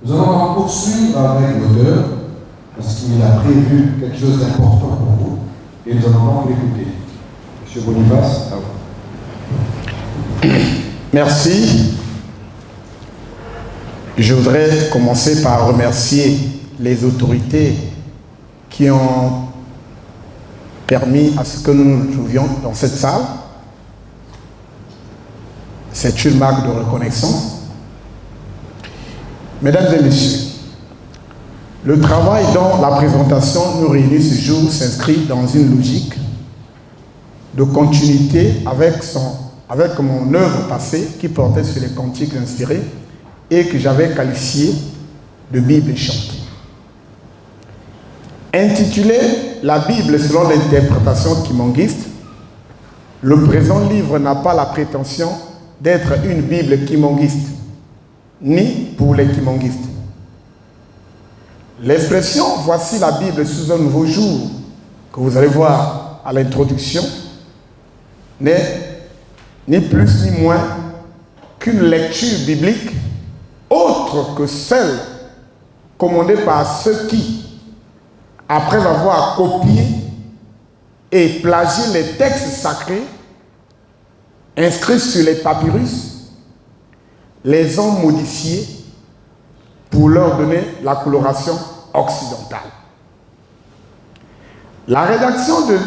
Nous allons poursuivre avec l'auteur, parce qu'il a prévu quelque chose d'important pour vous, et nous allons donc l'écouter. Monsieur Boniface, à vous. Merci. Je voudrais commencer par remercier les autorités qui ont permis à ce que nous nous trouvions dans cette salle. C'est une marque de reconnaissance. Mesdames et messieurs, le travail dont la présentation nous réunit ce jour s'inscrit dans une logique de continuité avec mon œuvre passée qui portait sur les cantiques inspirés et que j'avais qualifié de Bible chantée. Intitulé La Bible selon l'interprétation kimonguiste, le présent livre n'a pas la prétention d'être une Bible kimonguiste, ni pour les kimonguistes. L'expression « Voici la Bible sous un nouveau jour » que vous allez voir à l'introduction n'est ni plus ni moins qu'une lecture biblique autre que celle commandée par ceux qui, après avoir copié et plagié les textes sacrés inscrits sur les papyrus, les ont modifiés pour leur donner la coloration occidentale. La rédaction de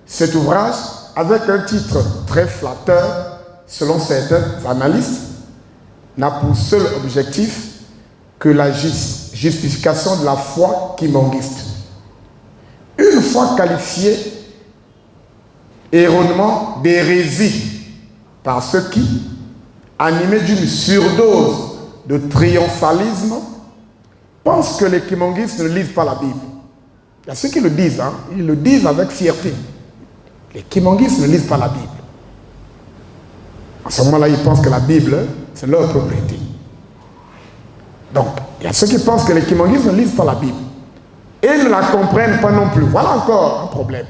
cet ouvrage, avec un titre très flatteur, selon certains analystes, n'a pour seul objectif que la justification de la foi kimonguiste. Une fois qualifiée erronément d'hérésie par ceux qui, animés d'une surdose de triomphalisme, pensent que les kimonguistes ne lisent pas la Bible. Il y a ceux qui le disent, ils le disent avec fierté. Les kimonguistes ne lisent pas la Bible. À ce moment-là, ils pensent que la Bible, c'est leur propriété. Donc, il y a ceux qui pensent que les kimonguistes ne lisent pas la Bible. Et ne la comprennent pas non plus. Voilà encore un problème.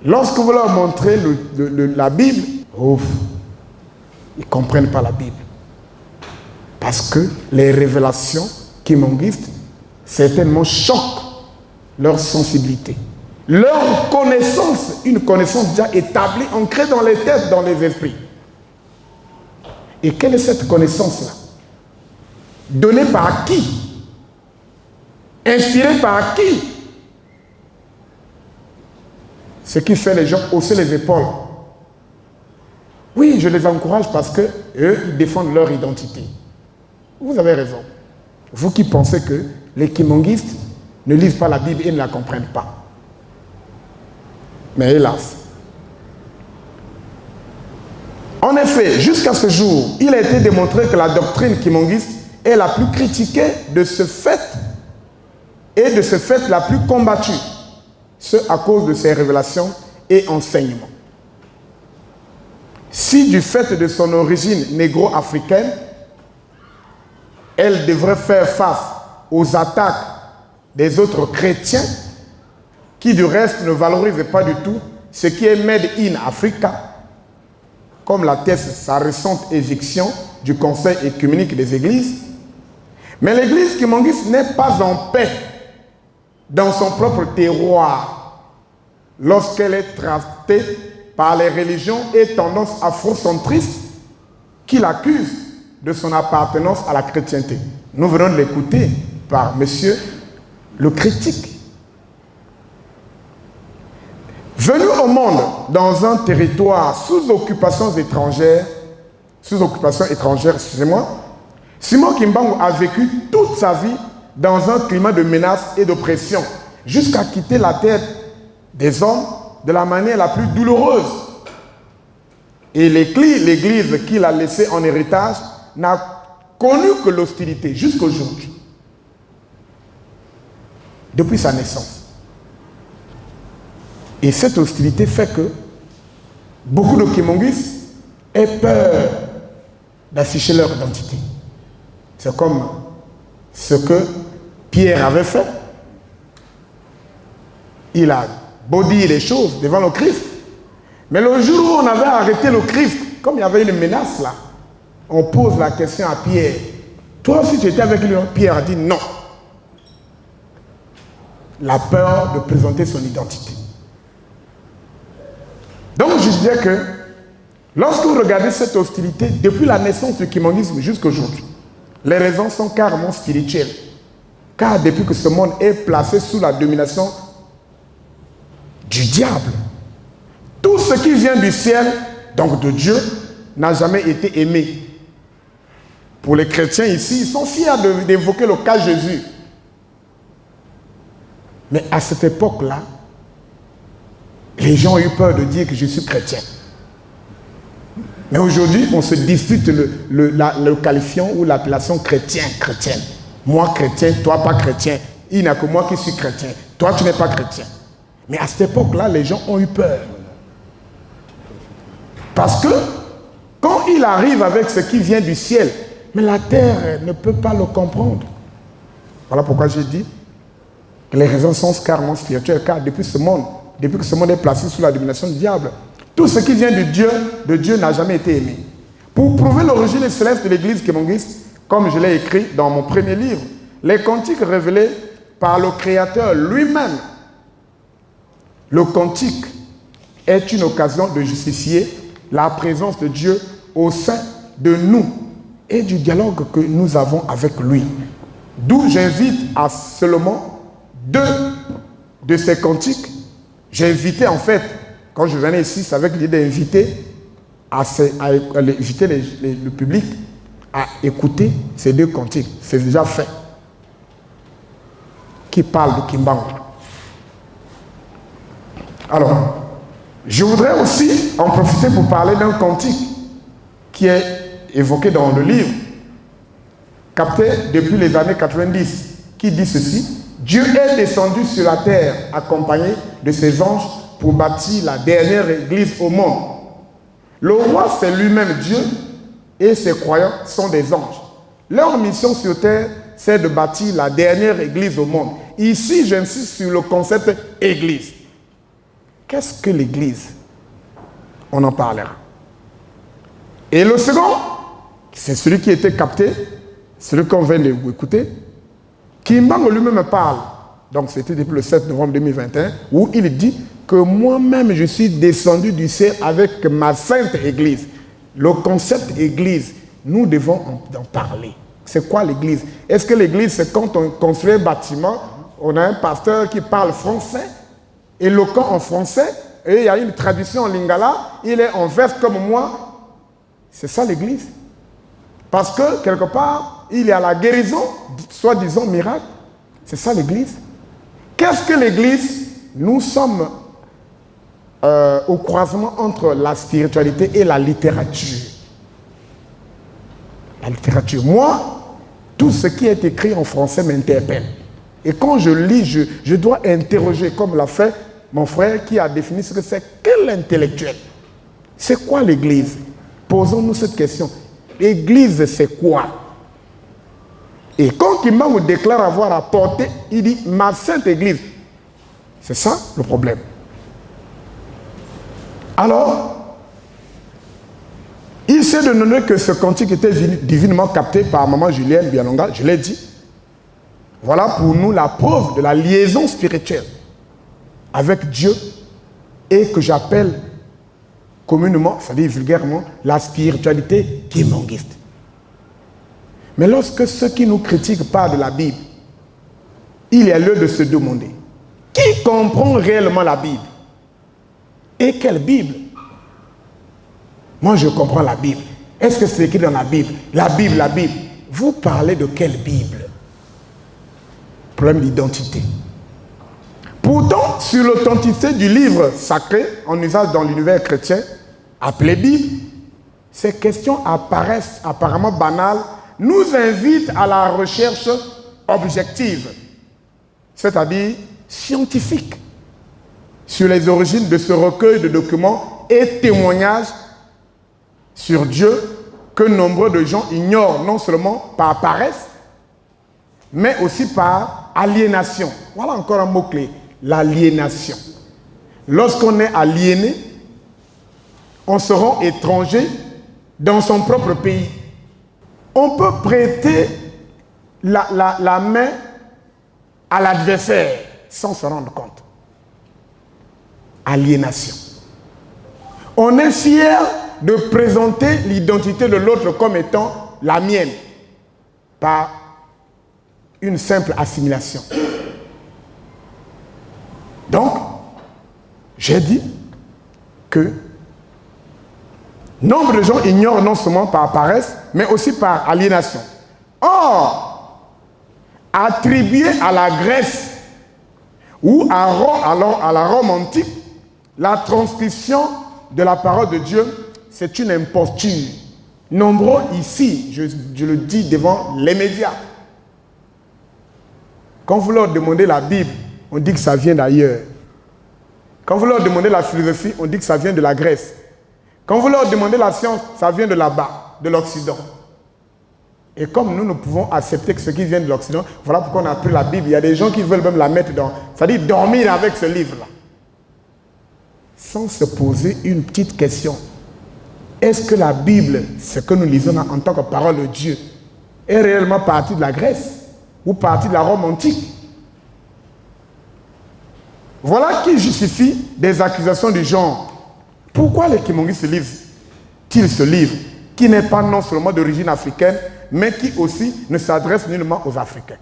Lorsque vous leur montrez la Bible, ils ne comprennent pas la Bible. Parce que les révélations kimonguistes, certainement, choquent leur sensibilité. Leur connaissance, une connaissance déjà établie, ancrée dans les têtes, dans les esprits. Et quelle est cette connaissance-là? Donnée par qui? Inspirée par qui? Ce qui fait les gens hausser les épaules. Oui, je les encourage parce que eux, ils défendent leur identité. Vous avez raison. Vous qui pensez que les kimonguistes ne lisent pas la Bible et ne la comprennent pas. Mais hélas. En effet, jusqu'à ce jour, il a été démontré que la doctrine kimonguiste est la plus critiquée de ce fait et de ce fait la plus combattue, ce à cause de ses révélations et enseignements. Si du fait de son origine négro-africaine, elle devrait faire face aux attaques des autres chrétiens qui du reste ne valorisent pas du tout ce qui est made in Africa, comme l'atteste sa récente éviction du Conseil écuménique des Églises. Mais l'Église kimonguiste n'est pas en paix dans son propre terroir lorsqu'elle est traitée par les religions et tendances afrocentristes qui l'accusent de son appartenance à la chrétienté. Nous venons de l'écouter par monsieur le critique. Venu au monde dans un territoire sous occupation étrangère, excusez-moi, Simon Kimbangu a vécu toute sa vie dans un climat de menace et d'oppression, jusqu'à quitter la terre des hommes de la manière la plus douloureuse. Et l'Église qu'il a laissée en héritage n'a connu que l'hostilité jusqu'aujourd'hui, depuis sa naissance. Et cette hostilité fait que beaucoup de kimonguistes aient peur d'afficher leur identité. C'est comme ce que Pierre avait fait. Il a beau dire les choses devant le Christ. Mais le jour où on avait arrêté le Christ, comme il y avait une menace là, on pose la question à Pierre. Toi aussi, tu étais avec lui. Pierre a dit non. La peur de présenter son identité. Donc, je disais que lorsque vous regardez cette hostilité, depuis la naissance du kimongisme jusqu'à aujourd'hui, les raisons sont carrément spirituelles. Car depuis que ce monde est placé sous la domination du diable, tout ce qui vient du ciel, donc de Dieu, n'a jamais été aimé. Pour les chrétiens ici, ils sont fiers d'évoquer le cas Jésus. Mais à cette époque-là, les gens ont eu peur de dire que je suis chrétien. Mais aujourd'hui, on se dispute le qualifiant ou l'appellation chrétienne. Moi chrétien, toi pas chrétien. Il n'y a que moi qui suis chrétien. Toi, tu n'es pas chrétien. Mais à cette époque-là, les gens ont eu peur. Parce que, quand il arrive avec ce qui vient du ciel, mais la terre ne peut pas le comprendre. Voilà pourquoi j'ai dit que les raisons sont carrément spirituelles, car depuis que ce monde est placé sous la domination du diable, tout ce qui vient de Dieu n'a jamais été aimé. Pour prouver l'origine céleste de l'église kimongiste, comme je l'ai écrit dans mon premier livre, les cantiques révélés par le Créateur lui-même. Le cantique est une occasion de justifier la présence de Dieu au sein de nous et du dialogue que nous avons avec lui. D'où j'invite à seulement 2 de ces cantiques. J'ai invité en fait, quand je venais ici, c'est avec l'idée d'inviter le public à écouter ces 2 cantiques. C'est déjà fait. Qui parle de Kimbangu. Alors, je voudrais aussi en profiter pour parler d'un cantique qui est évoqué dans le livre, capté depuis les années 90, qui dit ceci: Dieu est descendu sur la terre accompagné de ses anges pour bâtir la dernière église au monde. Le roi, c'est lui-même Dieu et ses croyants sont des anges. Leur mission sur terre, c'est de bâtir la dernière église au monde. Ici, j'insiste sur le concept église. Qu'est-ce que l'église? On en parlera. Et le second, c'est celui qui était capté, celui qu'on vient d'écouter. Kimbangu lui-même parle. Donc c'était depuis le 7 novembre 2021, où il dit que moi-même je suis descendu du ciel avec ma sainte église. Le concept église, nous devons en parler. C'est quoi l'église? Est-ce que l'église, c'est quand on construit un bâtiment, on a un pasteur qui parle français, éloquent en français, et il y a une traduction en lingala, il est en veste comme moi? C'est ça l'église. Parce que, quelque part, il y a la guérison, soi-disant miracle. C'est ça l'église. Qu'est-ce que l'église? Nous sommes au croisement entre la spiritualité et la littérature. La littérature. Moi, tout ce qui est écrit en français m'interpelle. Et quand je lis, je dois interroger, comme l'a fait mon frère qui a défini ce que c'est. Quel intellectuel? C'est quoi l'église? Posons-nous cette question. L'église, c'est quoi? Et quand Kimbangu déclare avoir apporté, il dit ma sainte église. C'est ça le problème. Alors, il s'est donné que ce cantique était divinement capté par maman Julienne Bialonga, je l'ai dit. Voilà pour nous la preuve de la liaison spirituelle avec Dieu et que j'appelle communément, c'est-à-dire vulgairement, la spiritualité kimongiste. Mais lorsque ceux qui nous critiquent parlent de la Bible, il y a lieu de se demander qui comprend réellement la Bible? Et quelle Bible? Moi, je comprends la Bible. Est-ce que c'est écrit dans la Bible? La Bible, la Bible. Vous parlez de quelle Bible? Problème d'identité. Pourtant, sur l'authenticité du livre sacré, en usage dans l'univers chrétien, appelé Bible, ces questions apparaissent apparemment banales, nous invitent à la recherche objective, c'est-à-dire scientifique, sur les origines de ce recueil de documents et témoignages sur Dieu que nombre de gens ignorent non seulement par paresse, mais aussi par aliénation. Voilà encore un mot-clé, l'aliénation. Lorsqu'on est aliéné, on se rend étranger dans son propre pays. On peut prêter la main à l'adversaire sans se rendre compte. Aliénation. On est fier de présenter l'identité de l'autre comme étant la mienne par une simple assimilation. Donc, j'ai dit que nombre de gens ignorent non seulement par paresse, mais aussi par aliénation. Or, attribuer à la Grèce ou à la Rome antique la transcription de la parole de Dieu, c'est une imposture. Nombreux ici, je le dis devant les médias, quand vous leur demandez la Bible, on dit que ça vient d'ailleurs. Quand vous leur demandez la philosophie, on dit que ça vient de la Grèce. Quand vous leur demandez la science, ça vient de là-bas, de l'Occident. Et comme nous ne pouvons accepter que ce qui vient de l'Occident, voilà pourquoi on a pris la Bible. Il y a des gens qui veulent même la mettre dans... C'est-à-dire dormir avec ce livre-là. Sans se poser une petite question. Est-ce que la Bible, ce que nous lisons en tant que parole de Dieu, est réellement partie de la Grèce ou partie de la Rome antique? Voilà qui justifie des accusations du genre. Pourquoi les Kimonguistes lisent-ils ce livre qui n'est pas non seulement d'origine africaine, mais qui aussi ne s'adresse nullement aux Africains?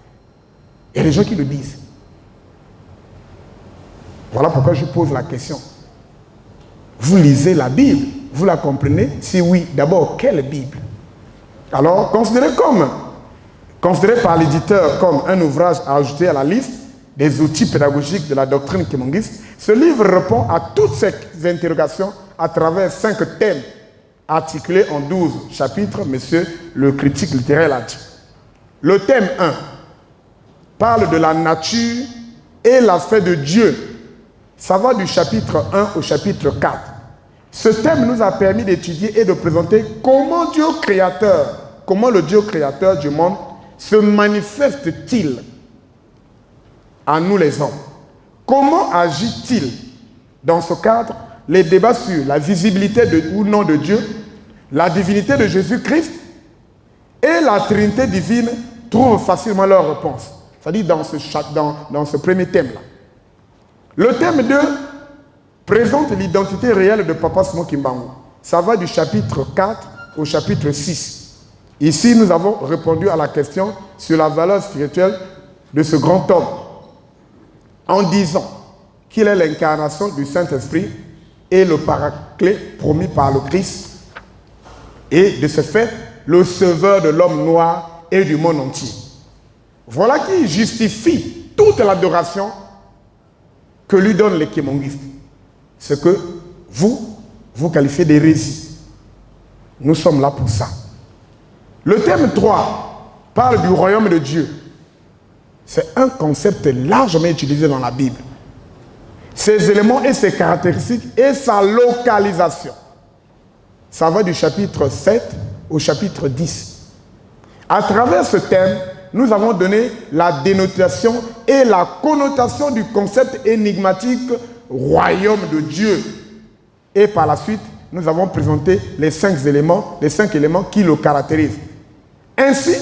Il y a des gens qui le disent. Voilà pourquoi je pose la question. Vous lisez la Bible, vous la comprenez? Si oui, d'abord, quelle Bible? Alors, considéré par l'éditeur comme un ouvrage à ajouter à la liste des outils pédagogiques de la doctrine kimonguiste, ce livre répond à toutes ces interrogations à travers 5 thèmes articulés en 12 chapitres, monsieur le critique littéraire l'a dit. Le thème 1 parle de la nature et l'aspect de Dieu. Ça va du chapitre 1 au chapitre 4. Ce thème nous a permis d'étudier et de présenter comment le Dieu créateur du monde se manifeste-t-il à nous les hommes. Comment agit-il? Dans ce cadre, les débats sur la visibilité ou non de Dieu, la divinité de Jésus-Christ et la Trinité divine trouvent facilement leur réponse. C'est-à-dire dans ce premier thème-là. Le thème 2 présente l'identité réelle de Papa Simon Kimbangu. Ça va du chapitre 4 au chapitre 6. Ici, nous avons répondu à la question sur la valeur spirituelle de ce grand homme en disant qu'il est l'incarnation du Saint-Esprit et le paraclet promis par le Christ et de ce fait, le sauveur de l'homme noir et du monde entier. Voilà qui justifie toute l'adoration que lui donnent les kimonguistes. Ce que vous qualifiez d'hérésie. Nous sommes là pour ça. Le thème 3 parle du royaume de Dieu. C'est un concept largement utilisé dans la Bible. Ses éléments et ses caractéristiques et sa localisation. Ça va du chapitre 7 au chapitre 10. À travers ce thème, nous avons donné la dénotation et la connotation du concept énigmatique royaume de Dieu. Et par la suite, nous avons présenté les 5 éléments qui le caractérisent. Ainsi,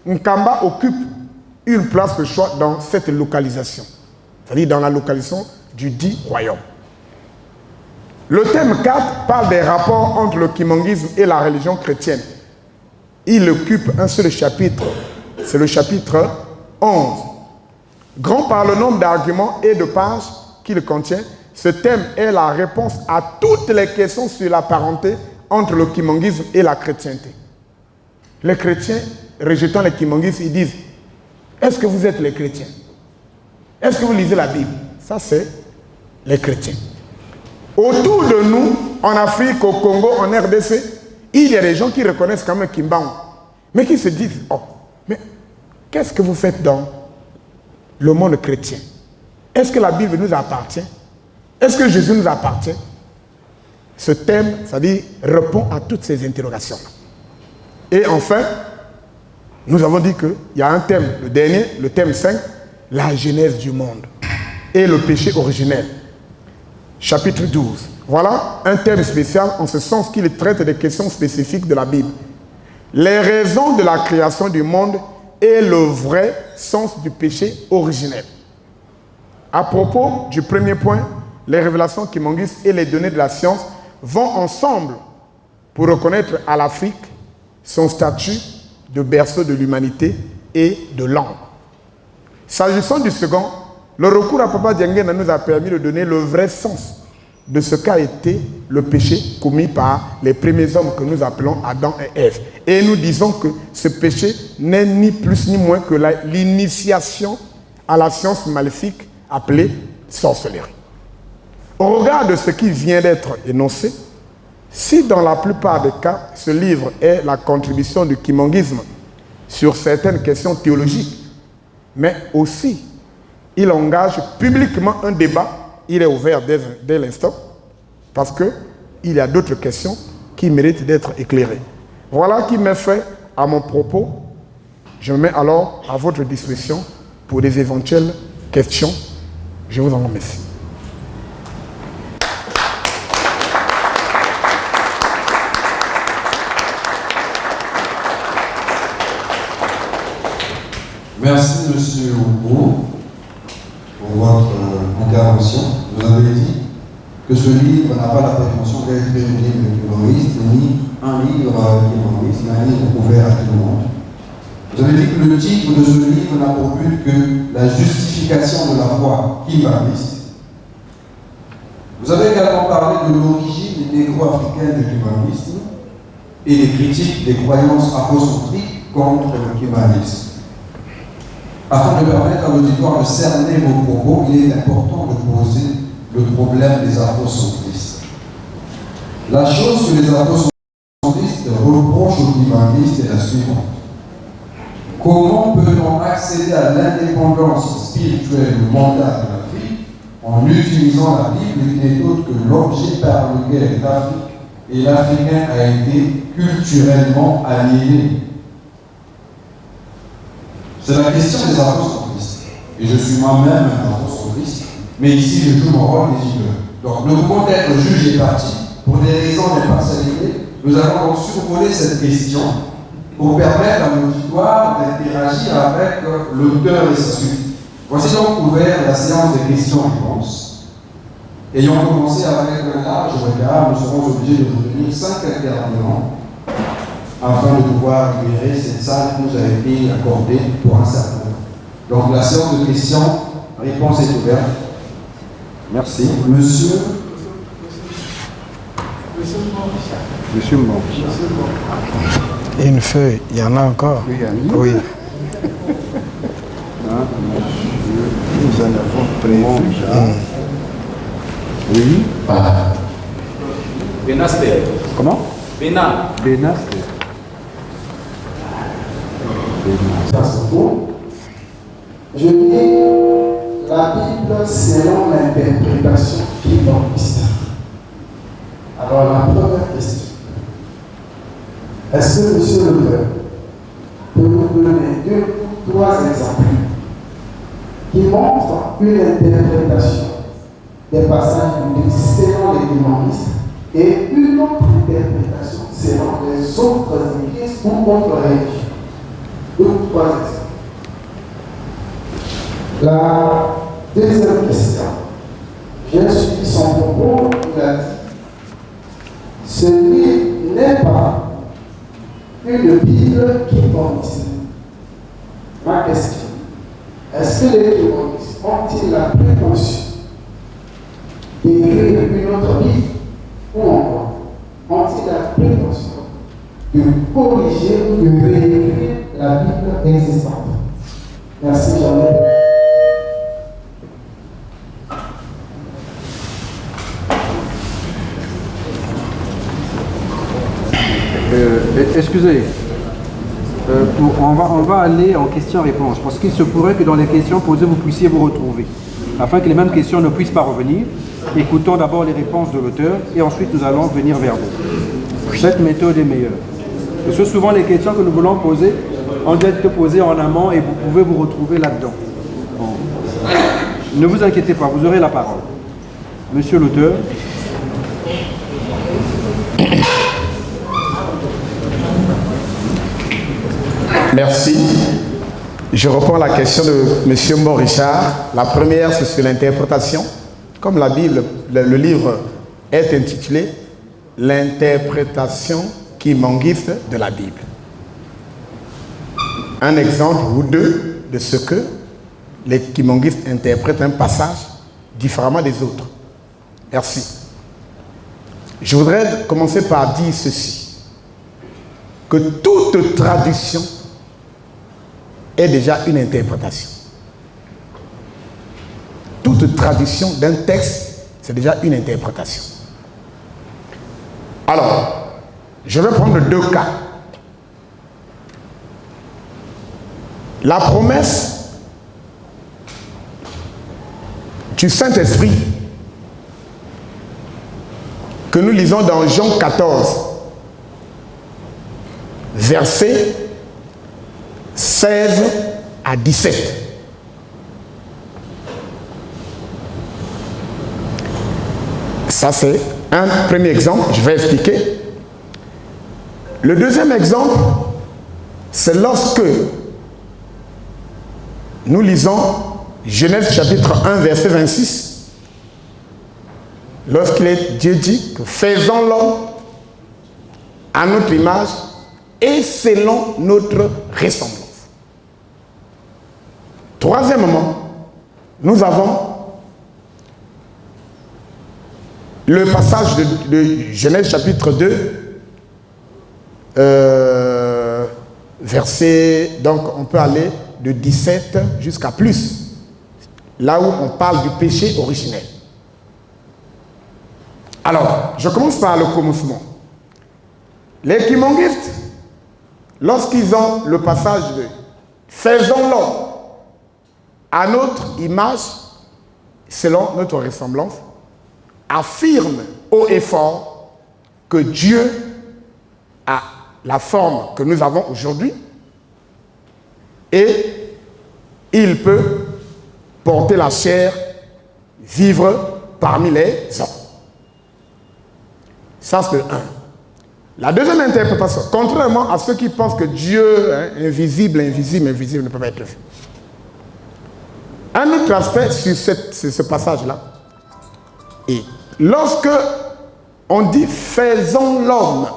Nkamba occupe une place de choix dans cette localisation, c'est-à-dire dans la localisation du dit royaume. Le thème 4 parle des rapports entre le kimonguisme et la religion chrétienne. Il occupe un seul chapitre, c'est le chapitre 11. Grand par le nombre d'arguments et de pages qu'il contient, ce thème est la réponse à toutes les questions sur la parenté entre le kimonguisme et la chrétienté. Les chrétiens, rejetant les kimonguistes, ils disent: est-ce que vous êtes les chrétiens? Est-ce que vous lisez la Bible? Ça, c'est les chrétiens. Autour de nous, en Afrique, au Congo, en RDC, il y a des gens qui reconnaissent quand même Kimbangu, mais qui se disent: oh, mais qu'est-ce que vous faites dans le monde chrétien? Est-ce que la Bible nous appartient? Est-ce que Jésus nous appartient? Ce thème, c'est-à-dire, répond à toutes ces interrogations. Et enfin, nous avons dit qu'il y a un thème, le dernier, le thème 5, la genèse du monde et le péché originel. Chapitre 12. Voilà un thème spécial en ce sens qu'il traite des questions spécifiques de la Bible. Les raisons de la création du monde est le vrai sens du péché originel. À propos du premier point, les révélations Kimongis et les données de la science vont ensemble pour reconnaître à l'Afrique son statut de berceau de l'humanité et de langue. S'agissant du second, le recours à Papa Diengena nous a permis de donner le vrai sens de ce qu'a été le péché commis par les premiers hommes que nous appelons Adam et Ève. Et nous disons que ce péché n'est ni plus ni moins que l'initiation à la science maléfique appelée sorcellerie. Au regard de ce qui vient d'être énoncé, si dans la plupart des cas, ce livre est la contribution du kimongisme sur certaines questions théologiques, mais aussi il engage publiquement un débat, il est ouvert dès l'instant, parce qu'il y a d'autres questions qui méritent d'être éclairées. Voilà qui met fin à mon propos. Je me mets alors à votre disposition pour des éventuelles questions. Je vous en remercie. Merci, Monsieur Oubo, pour votre intervention. Vous avez dit que ce livre n'a pas la prétention d'être un livre humoriste, ni un livre humoriste, mais un livre ouvert à tout le monde. Vous avez dit que le titre de ce livre n'a pour but que la justification de la foi kimbaniste. Vous avez également parlé de l'origine négro-africaine du kimbanisme et des critiques des croyances afrocentriques contre le kimbanisme. Afin de permettre à l'auditoire de cerner vos propos, il est important de poser le problème des afrocentristes. La chose que les afrocentristes reprochent aux kimbanistes est la suivante. Comment peut-on accéder à l'indépendance spirituelle du mandat de l'Afrique en utilisant la Bible qui n'est autre que l'objet par lequel l'Afrique et l'Africain a été culturellement aliéné? C'est la question des afrocentristes. Et je suis moi-même un afrocentriste, mais ici je joue mon rôle des leaders. Donc nous pouvons être juge et parti pour des raisons d'impartialité. Nous allons donc survoler cette question pour permettre à l'auditoire d'interagir avec l'auteur et sa suite. Voici donc ouvert la séance des questions-réponses. Ayant commencé avec un large regard, nous serons obligés de retenir 5 intervenants afin de pouvoir libérer cette salle qui nous a été accordée pour un certain temps. Donc la séance de questions-réponses est ouverte. Merci. Monsieur Mboncha. Et une feuille, il y en a encore. Oui, il y en a. Oui. Nous en avons prévu. Oui. Benaster. Comment? Benaster. Ça c'est faux. Je lis la Bible selon l'interprétation kimbaniste. Alors la première question. Est-ce que monsieur l'auteur peut nous donner 2 ou 3 exemples qui montrent une interprétation des passages bibliques selon les kimbanistes et une autre interprétation selon les autres églises ou autres religions? 2 ou 3 exemples. La deuxième question. J'ai suivi son propos, il a dit ce livre n'est pas une Bible kimbaniste. Ma question, est-ce que les kimbanistes ont-ils la prétention d'écrire une autre Bible ou encore ont-ils la prétention de corriger ou de réécrire la Bible existante? Merci, Jean-Luc. Excusez, on va aller en questions-réponses, parce qu'il se pourrait que dans les questions posées, vous puissiez vous retrouver. Afin que les mêmes questions ne puissent pas revenir, écoutons d'abord les réponses de l'auteur, et ensuite nous allons venir vers vous. Cette méthode est meilleure. Parce que souvent les questions que nous voulons poser ont dû être posées en amont, et vous pouvez vous retrouver là-dedans. Bon. Ne vous inquiétez pas, vous aurez la parole. Monsieur l'auteur. Merci. Je reprends la question de M. Morichard. La première, c'est sur l'interprétation. Comme la Bible, le livre est intitulé « L'interprétation kimongiste de la Bible ». Un exemple ou deux de ce que les kimongistes interprètent un passage différemment des autres. Merci. Je voudrais commencer par dire ceci, que toute traduction est déjà une interprétation. Toute traduction d'un texte, c'est déjà une interprétation. Alors, je vais prendre deux cas. La promesse du Saint-Esprit que nous lisons dans Jean 14, versets 16 à 17. Ça, c'est un premier exemple. Je vais expliquer. Le deuxième exemple, c'est lorsque nous lisons Genèse chapitre 1, verset 26. Dieu dit que faisons l'homme à notre image et selon notre ressemblance. Troisièmement, nous avons le passage de Genèse chapitre 2, verset, donc on peut aller de 17 jusqu'à plus, là où on parle du péché originel. Alors, je commence par le commencement. Les kimongistes, lorsqu'ils ont le passage de « faisons l'homme à notre image, selon notre ressemblance », affirment haut et fort que Dieu a la forme que nous avons aujourd'hui et il peut porter la chair, vivre parmi les hommes. Ça, c'est un. La deuxième interprétation, contrairement à ceux qui pensent que Dieu, invisible, ne peut pas être vu. Un autre aspect sur ce passage-là, et lorsque on dit « faisons l'homme »,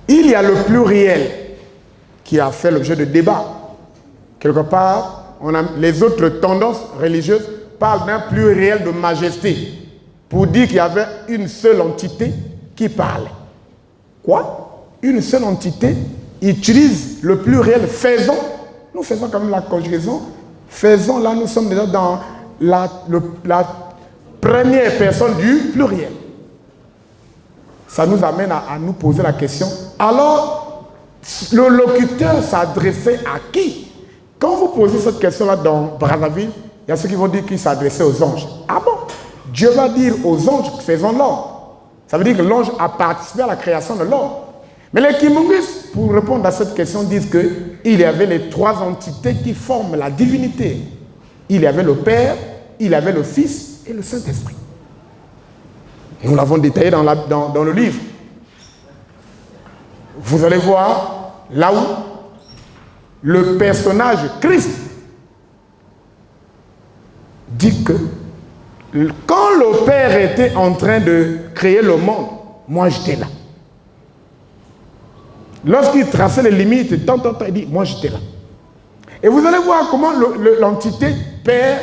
il y a le pluriel qui a fait l'objet de débat. Quelque part, les autres tendances religieuses parlent d'un pluriel de majesté pour dire qu'il y avait une seule entité qui parlait. Quoi? Une seule entité utilise le pluriel « faisons ». Nous faisons quand même la conjugaison. Faisons, là, nous sommes déjà dans la première personne du pluriel. Ça nous amène à nous poser la question. Alors, le locuteur s'adressait à qui? Quand vous posez cette question-là dans Brazzaville, il y a ceux qui vont dire qu'il s'adressait aux anges. Ah bon? Dieu va dire aux anges, faisons l'homme. Ça veut dire que l'ange a participé à la création de l'homme. Mais les kimongistes, pour répondre à cette question, disent qu'il y avait les trois entités qui forment la divinité. Il y avait le Père, il y avait le Fils et le Saint-Esprit. Nous l'avons détaillé dans le livre. Vous allez voir là où le personnage Christ dit que quand le Père était en train de créer le monde, moi j'étais là. Lorsqu'il traçait les limites, il dit, moi j'étais là. Et vous allez voir comment l'entité Père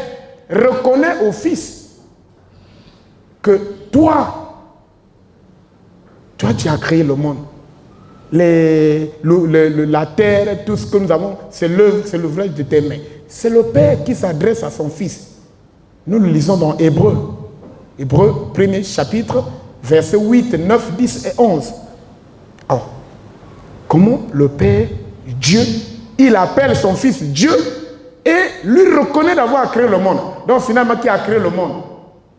reconnaît au Fils que toi tu as créé le monde. La terre, tout ce que nous avons, c'est l'ouvrage de tes mains. C'est le Père qui s'adresse à son Fils. Nous le lisons dans Hébreux. Hébreux, premier chapitre, versets 8, 9, 10 et 11. Alors, comment le Père, Dieu, il appelle son Fils Dieu et lui reconnaît d'avoir créé le monde. Donc finalement, qui a créé le monde?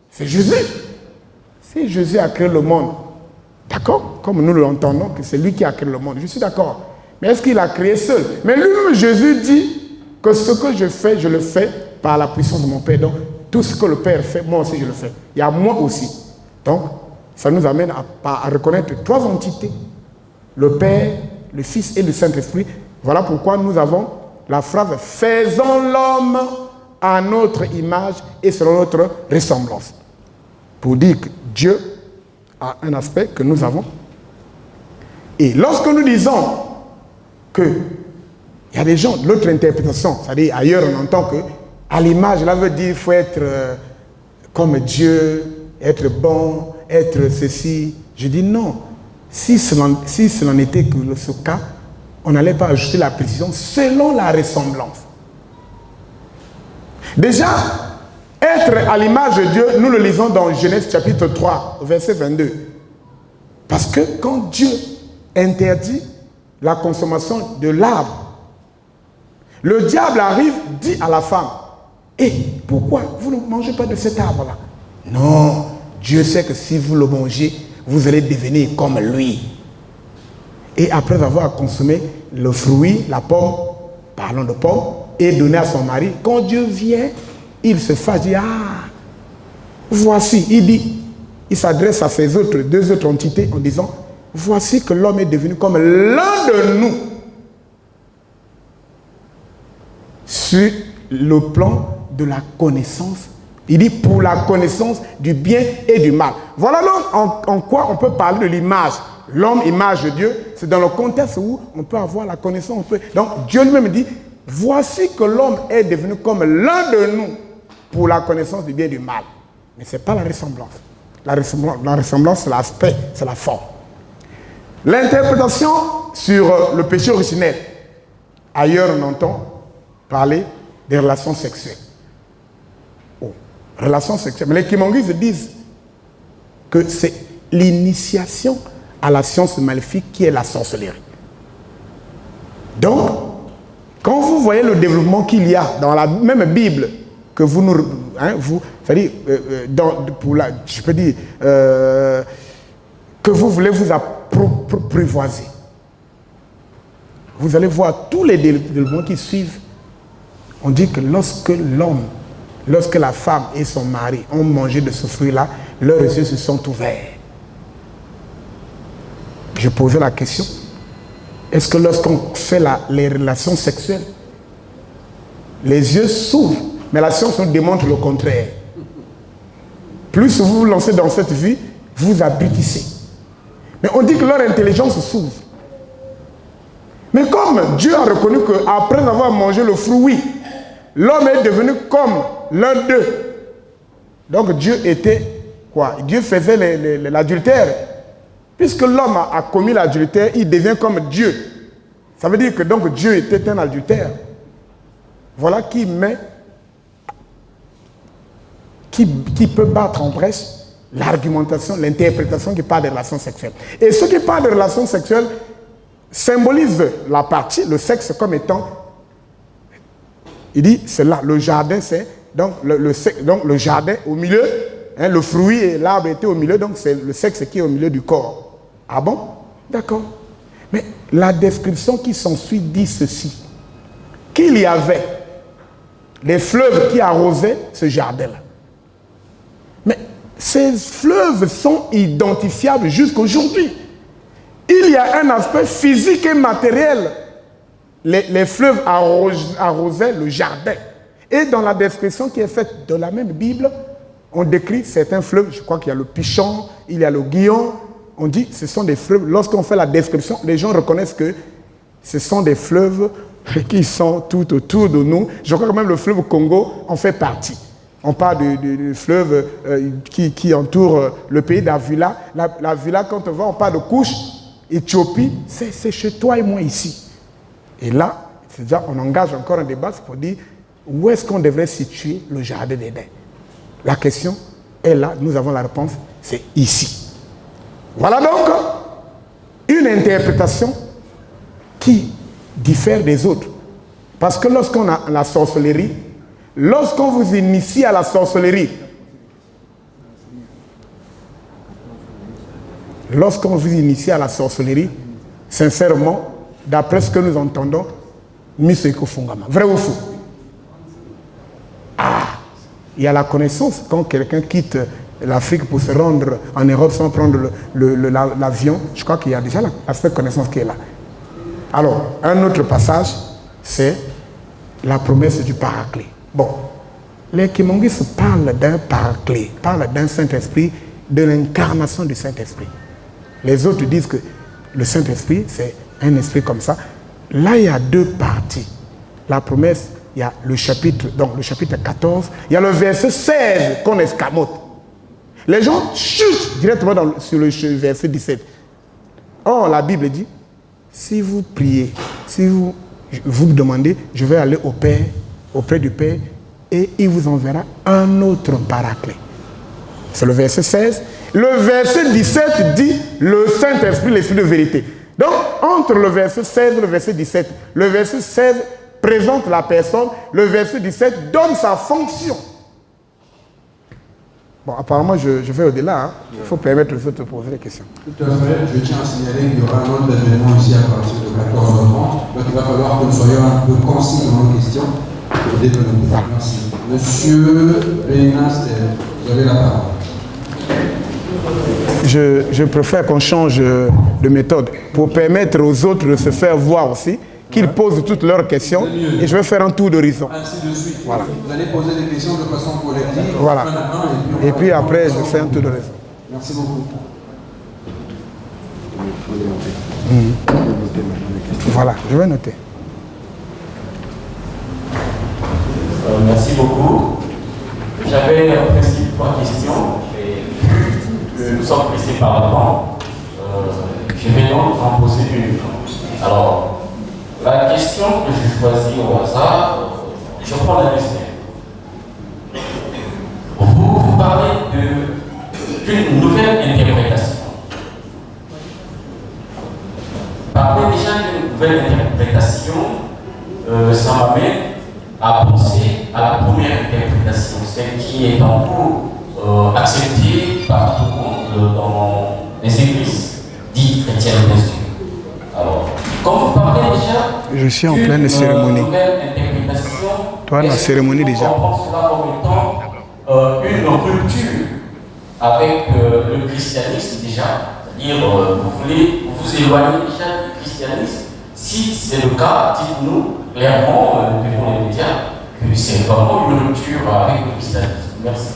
C'est Jésus. Si Jésus a créé le monde, d'accord, comme nous l'entendons, que c'est lui qui a créé le monde, je suis d'accord. Mais est-ce qu'il a créé seul? Mais lui-même, Jésus dit que ce que je fais, je le fais par la puissance de mon Père. Donc, tout ce que le Père fait, moi aussi je le fais. Il y a moi aussi. Donc, ça nous amène à reconnaître trois entités. Le Père, le Fils et le Saint-Esprit. Voilà pourquoi nous avons la phrase « Faisons l'homme à notre image et selon notre ressemblance ». Pour dire que Dieu a un aspect que nous avons. Et lorsque nous disons que il y a des gens, l'autre interprétation, c'est-à-dire ailleurs on entend que à l'image, là veut dire qu'il faut être comme Dieu, être bon, être ceci. Je dis non. Si cela n'était que ce cas, on n'allait pas ajouter la précision selon la ressemblance. Déjà, être à l'image de Dieu, nous le lisons dans Genèse chapitre 3, verset 22. Parce que quand Dieu interdit la consommation de l'arbre, le diable arrive, dit à la femme, « Eh, pourquoi vous ne mangez pas de cet arbre-là » ? Non, Dieu sait que si vous le mangez, vous allez devenir comme lui. Et après avoir consommé le fruit, la pomme, parlons de pomme, et donné à son mari, quand Dieu vient, il se fâche, dit, ah, voici, il s'adresse à ces deux autres entités en disant, voici que l'homme est devenu comme l'un de nous sur le plan de la connaissance. Il dit pour la connaissance du bien et du mal. Voilà donc en quoi on peut parler de l'image. L'homme, image de Dieu, c'est dans le contexte où on peut avoir la connaissance. Donc Dieu lui-même dit, voici que l'homme est devenu comme l'un de nous pour la connaissance du bien et du mal. Mais ce n'est pas la ressemblance. La ressemblance, c'est l'aspect, c'est la forme. L'interprétation sur le péché originel. Ailleurs, on entend parler des relations sexuelles. Oh, relations sexuelles. Mais les Kimonguistes disent que c'est l'initiation à la science maléfique qui est la sorcellerie. Donc, quand vous voyez le développement qu'il y a dans la même Bible que vous nous... c'est-à-dire, je peux dire, que vous voulez vous apprivoiser. Vous allez voir tous les développements qui suivent. On dit que lorsque la femme et son mari ont mangé de ce fruit-là, leurs yeux se sont ouverts. Je posais la question, est-ce que lorsqu'on fait les relations sexuelles, les yeux s'ouvrent? Mais la science nous démontre le contraire. Plus vous vous lancez dans cette vie, vous abutissez. Mais on dit que leur intelligence s'ouvre. Mais comme Dieu a reconnu qu'après avoir mangé le fruit, l'homme est devenu comme l'un d'eux. Donc Dieu était quoi? Dieu faisait l'adultère. Puisque l'homme a commis l'adultère, il devient comme Dieu. Ça veut dire que donc Dieu était un adultère. Voilà qui peut battre en brèche l'argumentation, l'interprétation qui parle de relations sexuelles. Et ceux qui parlent de relations sexuelles symbolisent la partie, le sexe comme étant, il dit, c'est là, le jardin, c'est donc le jardin au milieu, hein, le fruit et l'arbre était au milieu, donc c'est le sexe qui est au milieu du corps. Ah bon? D'accord. Mais la description qui s'ensuit dit ceci, qu'il y avait des fleuves qui arrosaient ce jardin-là. Mais ces fleuves sont identifiables jusqu'aujourd'hui. Il y a un aspect physique et matériel. Les fleuves arrosaient le jardin. Et dans la description qui est faite dans la même Bible, on décrit certains fleuves. Je crois qu'il y a le Pichon, il y a le Guillon. On dit que ce sont des fleuves. Lorsqu'on fait la description, les gens reconnaissent que ce sont des fleuves qui sont tout autour de nous. Je crois que même le fleuve Congo en fait partie. On parle du fleuve qui entoure le pays d'Avila. L'Avila, quand on va, on parle de couche. Éthiopie, c'est chez toi et moi ici. Et là, déjà, on engage encore un débat pour dire où est-ce qu'on devrait situer le jardin d'Éden. La question est là, nous avons la réponse, c'est ici. Voilà donc une interprétation qui diffère des autres. Parce que lorsqu'on a la sorcellerie, lorsqu'on vous initie à la sorcellerie, sincèrement, d'après ce que nous entendons, Miseko Fungama. Vrai ou faux? Ah, il y a la connaissance. Quand quelqu'un quitte l'Afrique pour se rendre en Europe sans prendre l'avion, je crois qu'il y a déjà l'aspect connaissance qui est là. Alors, un autre passage, c'est la promesse du paraclet. Bon, les kimongistes parlent d'un paraclet, parlent d'un Saint-Esprit, de l'incarnation du Saint-Esprit. Les autres disent que le Saint-Esprit, c'est un esprit comme ça. Là, il y a deux parties. La promesse, il y a le chapitre, donc le chapitre 14, il y a le verset 16 qu'on escamote. Les gens chutent directement sur le verset 17. Or, la Bible dit, si vous priez, si vous me demandez, je vais aller au Père, auprès du Père, et il vous enverra un autre paraclet. C'est le verset 16. Le verset 17 dit le Saint-Esprit, l'Esprit de vérité. Donc, entre le verset 16 et le verset 17, le verset 16 présente la personne, le verset 17 donne sa fonction. Bon, apparemment, je vais au-delà. Hein. Il faut permettre aux autres de poser des questions. Tout à fait. Je tiens à signaler qu'il y aura un autre événement ici à partir de 14h30. Donc, il va falloir que nous soyons un peu concis dans nos questions pour développer. Merci. Monsieur Bénast, vous avez la parole. Je préfère qu'on change de méthode pour permettre aux autres de se faire voir aussi, qu'ils posent toutes leurs questions et je vais faire un tour d'horizon. Ainsi de suite. Voilà. Vous allez poser des questions de façon collective. Voilà. Et puis après, je fais un tour d'horizon. Merci beaucoup. Voilà, je vais noter. Merci beaucoup. J'avais en principe 3 questions. Et vu que nous sommes pressés par le temps, je vais donc en poser une. Alors, la question que j'ai choisie au hasard, je prends la deuxième. Vous parlez d'une nouvelle interprétation. Parler déjà d'une nouvelle interprétation, ça m'amène à penser à la première interprétation, celle qui est en cours, acceptée par tout le monde dans les églises dites chrétiennes, bien sûr. Alors, quand vous parlez déjà, je suis en pleine cérémonie. Toi, la cérémonie déjà. On pense cela comme étant une rupture avec le christianisme déjà, c'est-à-dire vous voulez vous éloigner déjà du christianisme. Si c'est le cas, dites-nous clairement devant les médias que c'est vraiment une rupture avec le christianisme. Merci.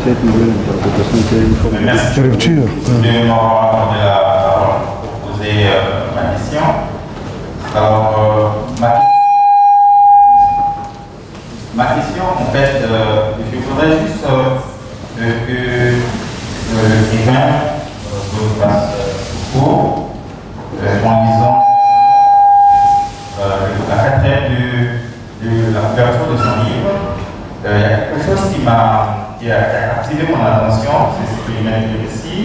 Cette nouvelle interprétation était une forme Merci de rupture. de m'avoir accordé la parole pour poser ma question. Alors, ma question, en fait, je voudrais juste que l'écrivain me fasse court en lisant la quatrième de la couverture de son livre. Il y a quelque chose qui a captivé mon attention, c'est ce qu'il m'indique ici,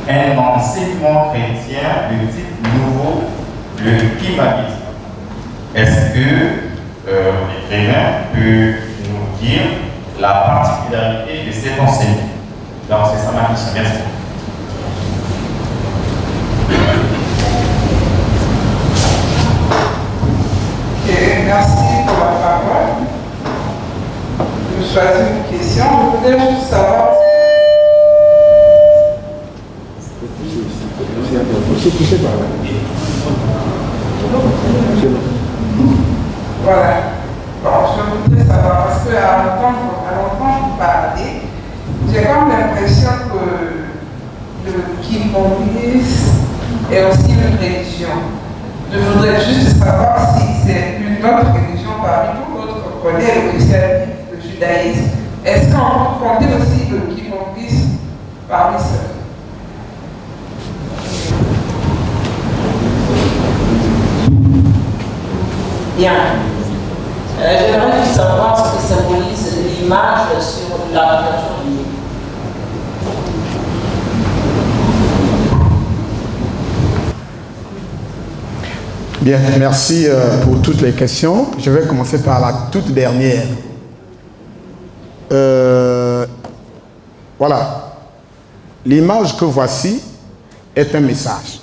un enseignement chrétien de type nouveau, le kimanisme. Est-ce que l'écrivain peut nous dire la particularité de cet enseignement? Donc c'est ça ma question. Merci. Merci pour la parole. Je choisis une question. Je voudrais juste savoir. Voilà. Bon, je voudrais savoir, parce qu'à l'entendre parler, j'ai comme l'impression que le kimonisme est aussi une religion. Je voudrais juste savoir si c'est une autre religion parmi nous, d'autres qu'on connaît, le christianisme, le judaïsme. Est-ce qu'on peut compter aussi le kimonisme parmi ceux? Bien. J'aimerais juste savoir ce que symbolise l'image sur la couverture du livre. Bien, merci pour toutes les questions. Je vais commencer par la toute dernière. Voilà. L'image que voici est un message.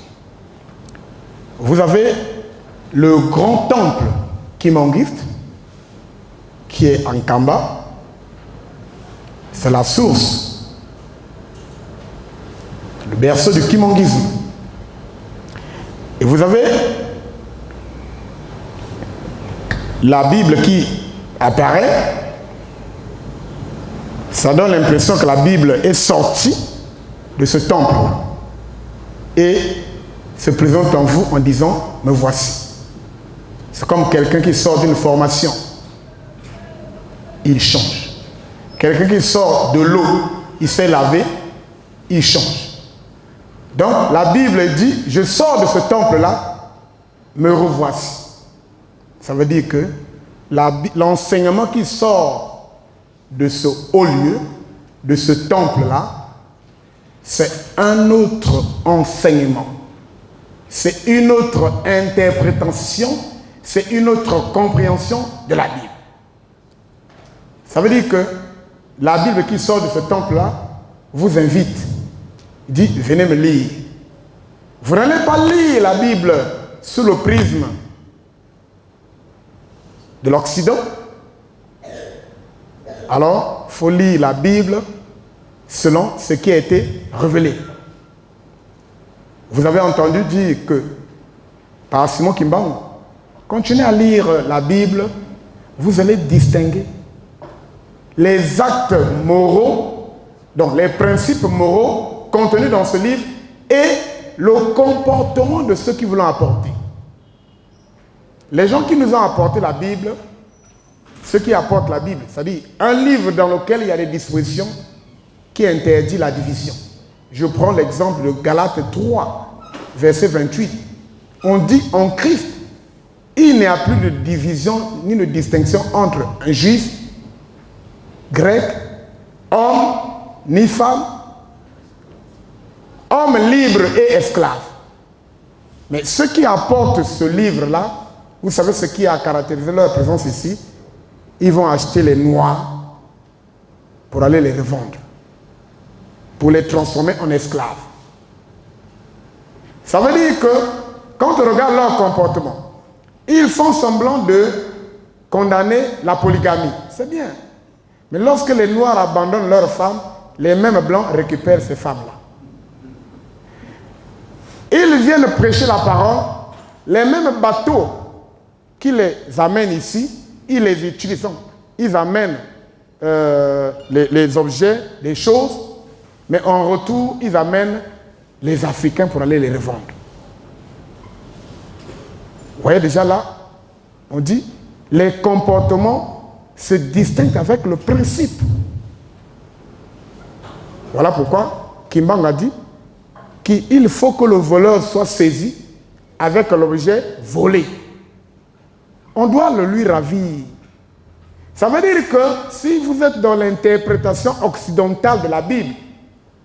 Vous avez le grand temple kimongiste qui est en Kamba. C'est la source, le berceau du kimongisme. Et vous avez la Bible qui apparaît, ça donne l'impression que la Bible est sortie de ce temple et se présente en vous en disant « Me voici ». C'est comme quelqu'un qui sort d'une formation. Il change. Quelqu'un qui sort de l'eau, il se fait laver, il change. Donc la Bible dit « Je sors de ce temple-là, me revoici ». Ça veut dire que l'enseignement qui sort de ce haut lieu, de ce temple-là, c'est un autre enseignement. C'est une autre interprétation, c'est une autre compréhension de la Bible. Ça veut dire que la Bible qui sort de ce temple-là vous invite. Il dit, venez me lire. Vous n'allez pas lire la Bible sous le prisme de l'Occident. Alors, il faut lire la Bible selon ce qui a été révélé. Vous avez entendu dire que, par Simon Kimbangu, continuez à lire la Bible, vous allez distinguer les actes moraux, donc les principes moraux contenus dans ce livre et le comportement de ceux qui vous l'ont apporté. Les gens qui nous ont apporté la Bible, ceux qui apportent la Bible, c'est-à-dire un livre dans lequel il y a des dispositions qui interdisent la division. Je prends l'exemple de Galates 3, verset 28. On dit en Christ, il n'y a plus de division ni de distinction entre un juif, grec, homme, ni femme, homme libre et esclave. Mais ceux qui apportent ce livre-là, vous savez ce qui a caractérisé leur présence ici, ils vont acheter les noirs pour aller les revendre, pour les transformer en esclaves. Ça veut dire que, quand on regarde leur comportement, ils font semblant de condamner la polygamie. C'est bien. Mais lorsque les noirs abandonnent leurs femmes, les mêmes blancs récupèrent ces femmes-là. Ils viennent prêcher la parole, les mêmes bateaux qui les amènent ici, ils les utilisent. Ils amènent les objets, les choses, mais en retour, ils amènent les Africains pour aller les revendre. Vous voyez déjà là, on dit, les comportements se distinguent avec le principe. Voilà pourquoi Kimbangu a dit qu'il faut que le voleur soit saisi avec l'objet volé. On doit le lui ravir. Ça veut dire que si vous êtes dans l'interprétation occidentale de la Bible,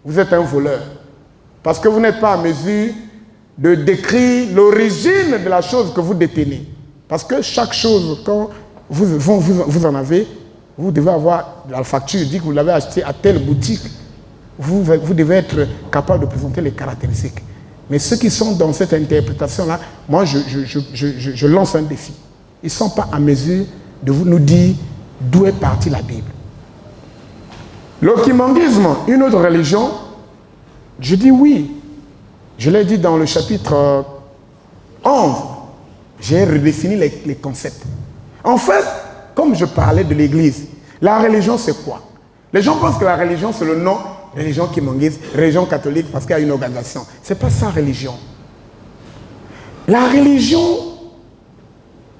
vous êtes un voleur. Parce que vous n'êtes pas en mesure de décrire l'origine de la chose que vous détenez. Parce que chaque chose, quand vous en avez, vous devez avoir la facture, dit que vous l'avez acheté à telle boutique. Vous devez être capable de présenter les caractéristiques. Mais ceux qui sont dans cette interprétation-là, moi je lance un défi. Ils ne sont pas en mesure de nous dire d'où est partie la Bible. Le kimanguisme, une autre religion, je dis oui. Je l'ai dit dans le chapitre 11. J'ai redéfini les concepts. En fait, comme je parlais de l'Église, la religion c'est quoi? Les gens pensent que la religion c'est le nom, religion kimanguiste, religion catholique parce qu'il y a une organisation. Ce n'est pas ça, religion. La religion,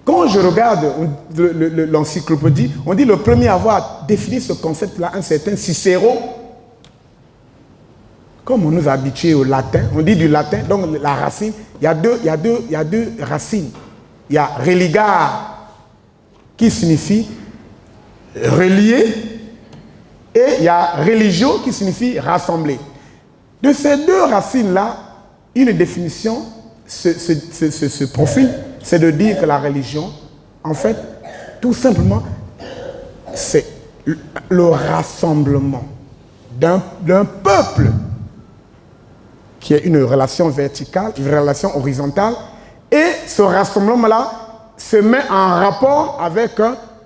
quand je regarde l'encyclopédie, on dit le premier à avoir défini ce concept-là, un certain Cicéron. Comme on nous a habitués au latin, on dit du latin, donc la racine, il y a deux racines. Il y a religare, qui signifie relier, et il y a religio, qui signifie rassembler. De ces deux racines-là, une définition se profile, c'est de dire que la religion, en fait, tout simplement, c'est le rassemblement d'un peuple qui est une relation verticale, une relation horizontale, et ce rassemblement-là se met en rapport avec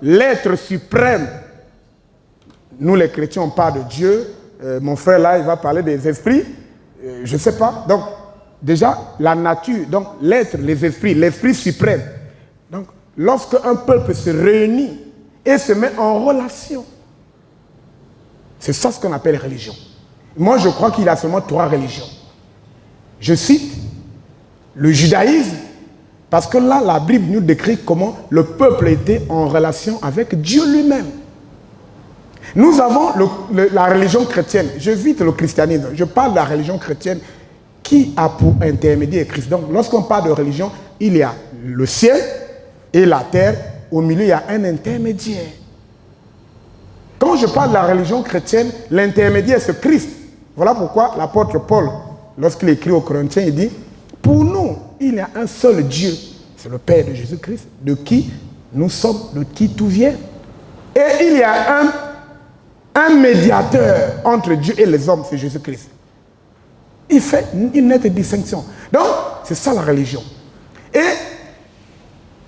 l'être suprême. Nous, les chrétiens, on parle de Dieu. Mon frère, là, il va parler des esprits. Je ne sais pas. Donc, déjà, la nature, donc l'être, les esprits, l'esprit suprême. Donc, lorsque un peuple se réunit et se met en relation. C'est ça ce qu'on appelle religion. Moi, je crois qu'il y a seulement 3 religions. Je cite le judaïsme, parce que là, la Bible nous décrit comment le peuple était en relation avec Dieu lui-même. Nous avons la religion chrétienne. J'évite le christianisme. Je parle de la religion chrétienne qui a pour intermédiaire Christ. Donc, lorsqu'on parle de religion, il y a le ciel et la terre. Au milieu, il y a un intermédiaire. Quand je parle de la religion chrétienne, l'intermédiaire, c'est Christ. Voilà pourquoi l'apôtre Paul, lorsqu'il écrit aux Corinthiens, il dit, pour nous, il y a un seul Dieu. C'est le Père de Jésus-Christ, de qui nous sommes, de qui tout vient. Et il y a un médiateur entre Dieu et les hommes, c'est Jésus-Christ. Il fait une nette distinction. Donc, c'est ça la religion. Et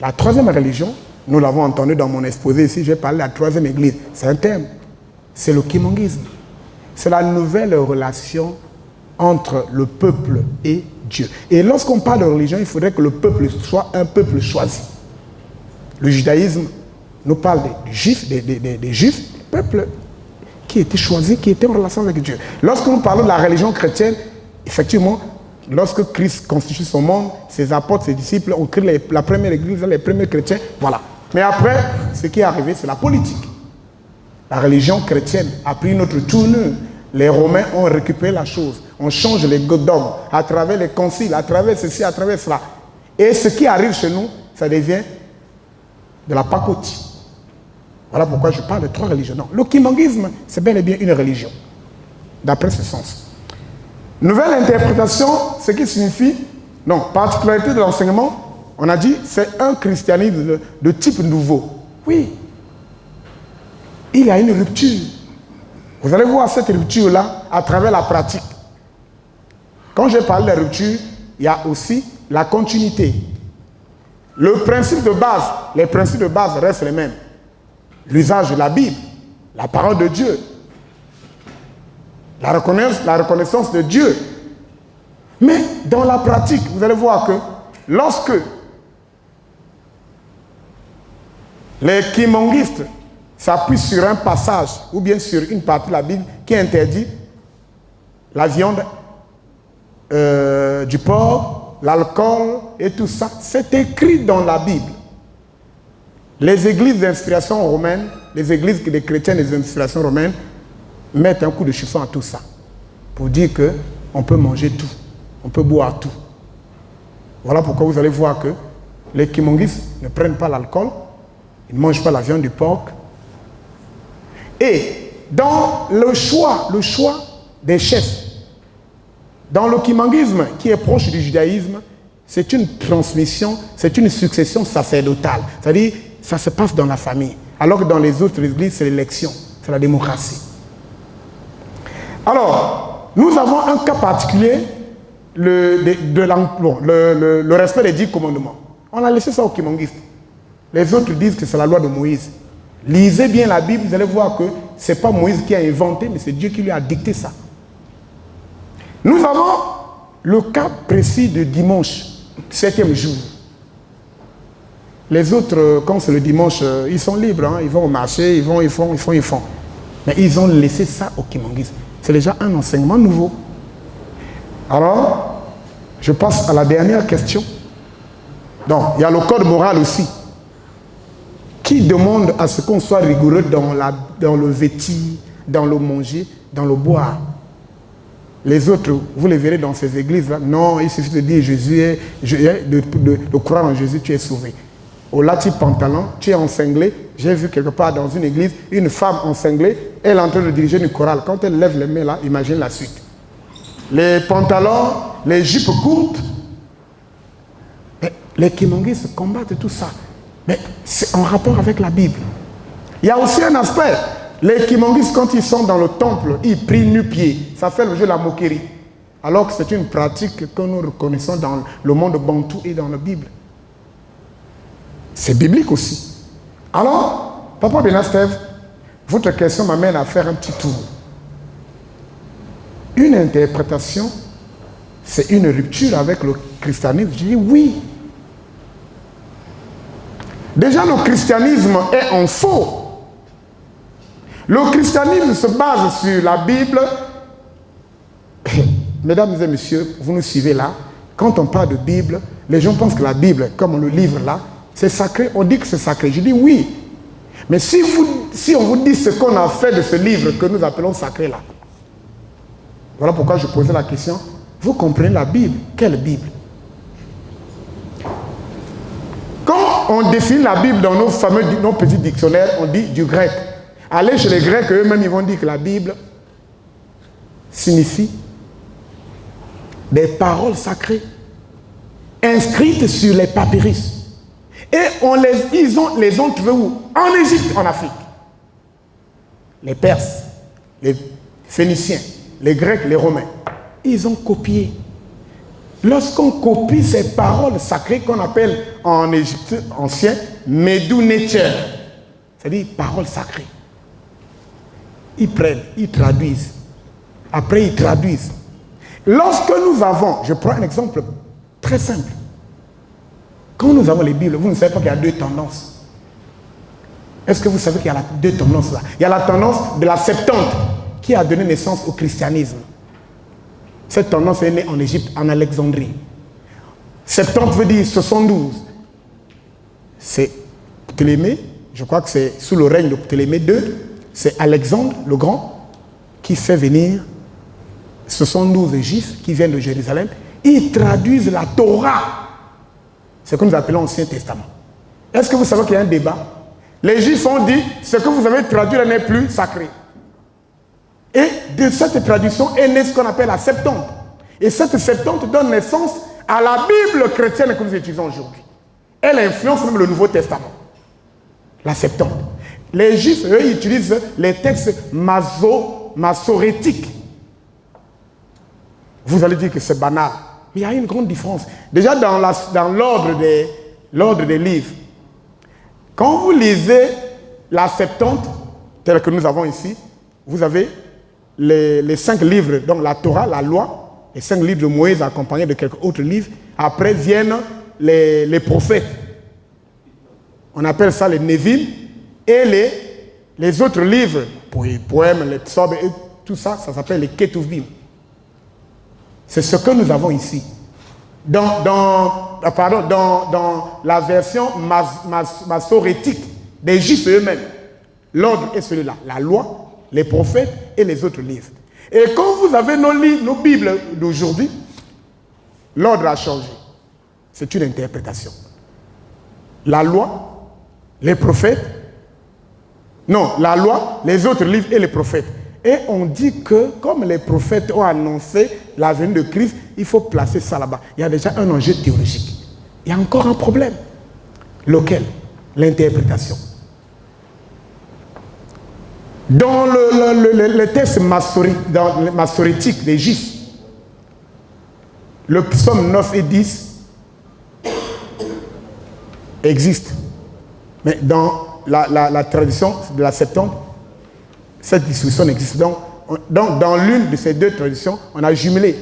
la 3e religion, nous l'avons entendu dans mon exposé ici, j'ai parlé de la 3e église. C'est un terme. C'est le kimongisme. C'est la nouvelle relation entre le peuple et Dieu. Et lorsqu'on parle de religion, il faudrait que le peuple soit un peuple choisi. Le judaïsme nous parle des juifs, des juifs, peuple qui était choisi, qui était en relation avec Dieu. Lorsque nous parlons de la religion chrétienne, effectivement, lorsque Christ constitue son monde, ses apôtres, ses disciples ont créé la première église, les premiers chrétiens, voilà. Mais après, ce qui est arrivé, c'est la politique. La religion chrétienne a pris notre tournure. Les Romains ont récupéré la chose. On change les dogmes à travers les conciles, à travers ceci, à travers cela. Et ce qui arrive chez nous, ça devient de la pacotille. Voilà pourquoi je parle de 3 religions. Non, le kimongisme, c'est bel et bien une religion, d'après ce sens. Nouvelle interprétation, ce qui signifie, non, particularité de l'enseignement, on a dit, c'est un christianisme de type nouveau. Oui. Il y a une rupture. Vous allez voir cette rupture-là à travers la pratique. Quand je parle de rupture, il y a aussi la continuité. Le principe de base, les principes de base restent les mêmes. L'usage de la Bible, la parole de Dieu, la reconnaissance de Dieu. Mais dans la pratique, vous allez voir que lorsque les kimongistes s'appuient sur un passage ou bien sur une partie de la Bible qui interdit la viande, du porc, l'alcool et tout ça, c'est écrit dans la Bible. Les églises d'inspiration romaine, les églises des chrétiens des inspirations romaines mettent un coup de chiffon à tout ça pour dire qu'on peut manger tout, on peut boire tout. Voilà pourquoi vous allez voir que les kimongistes ne prennent pas l'alcool, ils ne mangent pas la viande du porc. Et dans le choix des chefs, dans le kimongisme qui est proche du judaïsme, c'est une transmission, c'est une succession sacerdotale. C'est-à-dire, ça se passe dans la famille. Alors que dans les autres églises, c'est l'élection, c'est la démocratie. Alors, nous avons un cas particulier, le respect des 10 commandements. On a laissé ça aux kimongistes. Les autres disent que c'est la loi de Moïse. Lisez bien la Bible, vous allez voir que ce n'est pas Moïse qui a inventé, mais c'est Dieu qui lui a dicté ça. Nous avons le cas précis de dimanche, 7e jour. Les autres, quand c'est le dimanche, ils sont libres, hein, ils vont au marché, ils font. Mais ils ont laissé ça aux kimongistes. C'est déjà un enseignement nouveau. Alors, je passe à la dernière question. Donc, il y a le code moral aussi, qui demande à ce qu'on soit rigoureux dans le vêtir, dans le manger, dans le boire. Les autres, vous les verrez dans ces églises-là. Non, il suffit de dire Jésus de croire en Jésus, tu es sauvé. Au lati pantalon, tu es encinglé. J'ai vu quelque part dans une église, une femme encinglée, elle est en train de diriger une chorale. Quand elle lève les mains là, imagine la suite. Les pantalons, les jupes courtes. Mais les kimongistes combattent tout ça. Mais c'est en rapport avec la Bible. Il y a aussi un aspect. Les kimongistes, quand ils sont dans le temple, ils prient nu-pieds. Ça fait le jeu de la moquerie. Alors que c'est une pratique que nous reconnaissons dans le monde bantou et dans la Bible. C'est biblique aussi. Alors, Papa Benastev, votre question m'amène à faire un petit tour. Une interprétation, c'est une rupture avec le christianisme. Je dis oui. Déjà, le christianisme est en faux. Le christianisme se base sur la Bible. Mesdames et messieurs, vous nous suivez là. Quand on parle de Bible, les gens pensent que la Bible, comme le livre là, c'est sacré. On dit que c'est sacré. Je dis oui. Mais si on vous dit ce qu'on a fait de ce livre que nous appelons sacré là, voilà pourquoi je posais la question. Vous comprenez la Bible? Quelle Bible? Quand on définit la Bible dans nos petits dictionnaires, on dit du grec. Allez chez les Grecs, eux-mêmes, ils vont dire que la Bible signifie des paroles sacrées inscrites sur les papyrus. Et ils les ont trouvées où? En Égypte, en Afrique. Les Perses, les Phéniciens, les Grecs, les Romains, ils ont copié. Lorsqu'on copie ces paroles sacrées qu'on appelle en Égypte ancien Medou Neter, c'est-à-dire paroles sacrées, ils prennent, ils traduisent. Après, ils traduisent. Lorsque nous avons, je prends un exemple très simple. Quand nous avons les Bibles, vous ne savez pas qu'il y a deux tendances. Est-ce que vous savez qu'il y a deux tendances là? Il y a la tendance de la Septante qui a donné naissance au christianisme. Cette tendance est née en Égypte, en Alexandrie. Septante veut dire 72. C'est Ptolémée, je crois que c'est sous le règne de Ptolémée II, c'est Alexandre le Grand qui fait venir 72 Juifs qui viennent de Jérusalem. Ils traduisent la Torah. C'est ce que nous appelons l'Ancien Testament. Est-ce que vous savez qu'il y a un débat? Les Juifs ont dit, ce que vous avez traduit là n'est plus sacré. Et de cette traduction est née ce qu'on appelle la Septante. Et cette Septante donne naissance à la Bible chrétienne que nous utilisons aujourd'hui. Elle influence même le Nouveau Testament. La Septante. Les Juifs, eux, ils utilisent les textes massorétiques. Vous allez dire que c'est banal. Mais il y a une grande différence. Déjà dans l'ordre des livres, quand vous lisez la Septante, telle que nous avons ici, vous avez les 5 livres, donc la Torah, la loi, les 5 livres de Moïse accompagnés de quelques autres livres. Après viennent les prophètes. On appelle ça les Névim. Et les autres livres, poèmes, les psaumes, et tout ça, ça s'appelle les Ketuvim. C'est ce que nous avons ici. Dans la version massorétique des Juifs eux-mêmes, l'ordre est celui-là, la loi, les prophètes et les autres livres. Et quand vous avez nos Bibles d'aujourd'hui, l'ordre a changé. C'est une interprétation. La loi, les prophètes, non, la loi, les autres livres et les prophètes. Et on dit que, comme les prophètes ont annoncé la venue de Christ, il faut placer ça là-bas. Il y a déjà un enjeu théologique. Il y a encore un problème. Lequel? L'interprétation. Dans le texte massorétique des Juifs, le psaume 9 et 10 existe. Mais dans la tradition de la Septante, cette discussion existe. Donc, dans l'une de ces deux traditions, on a jumelé.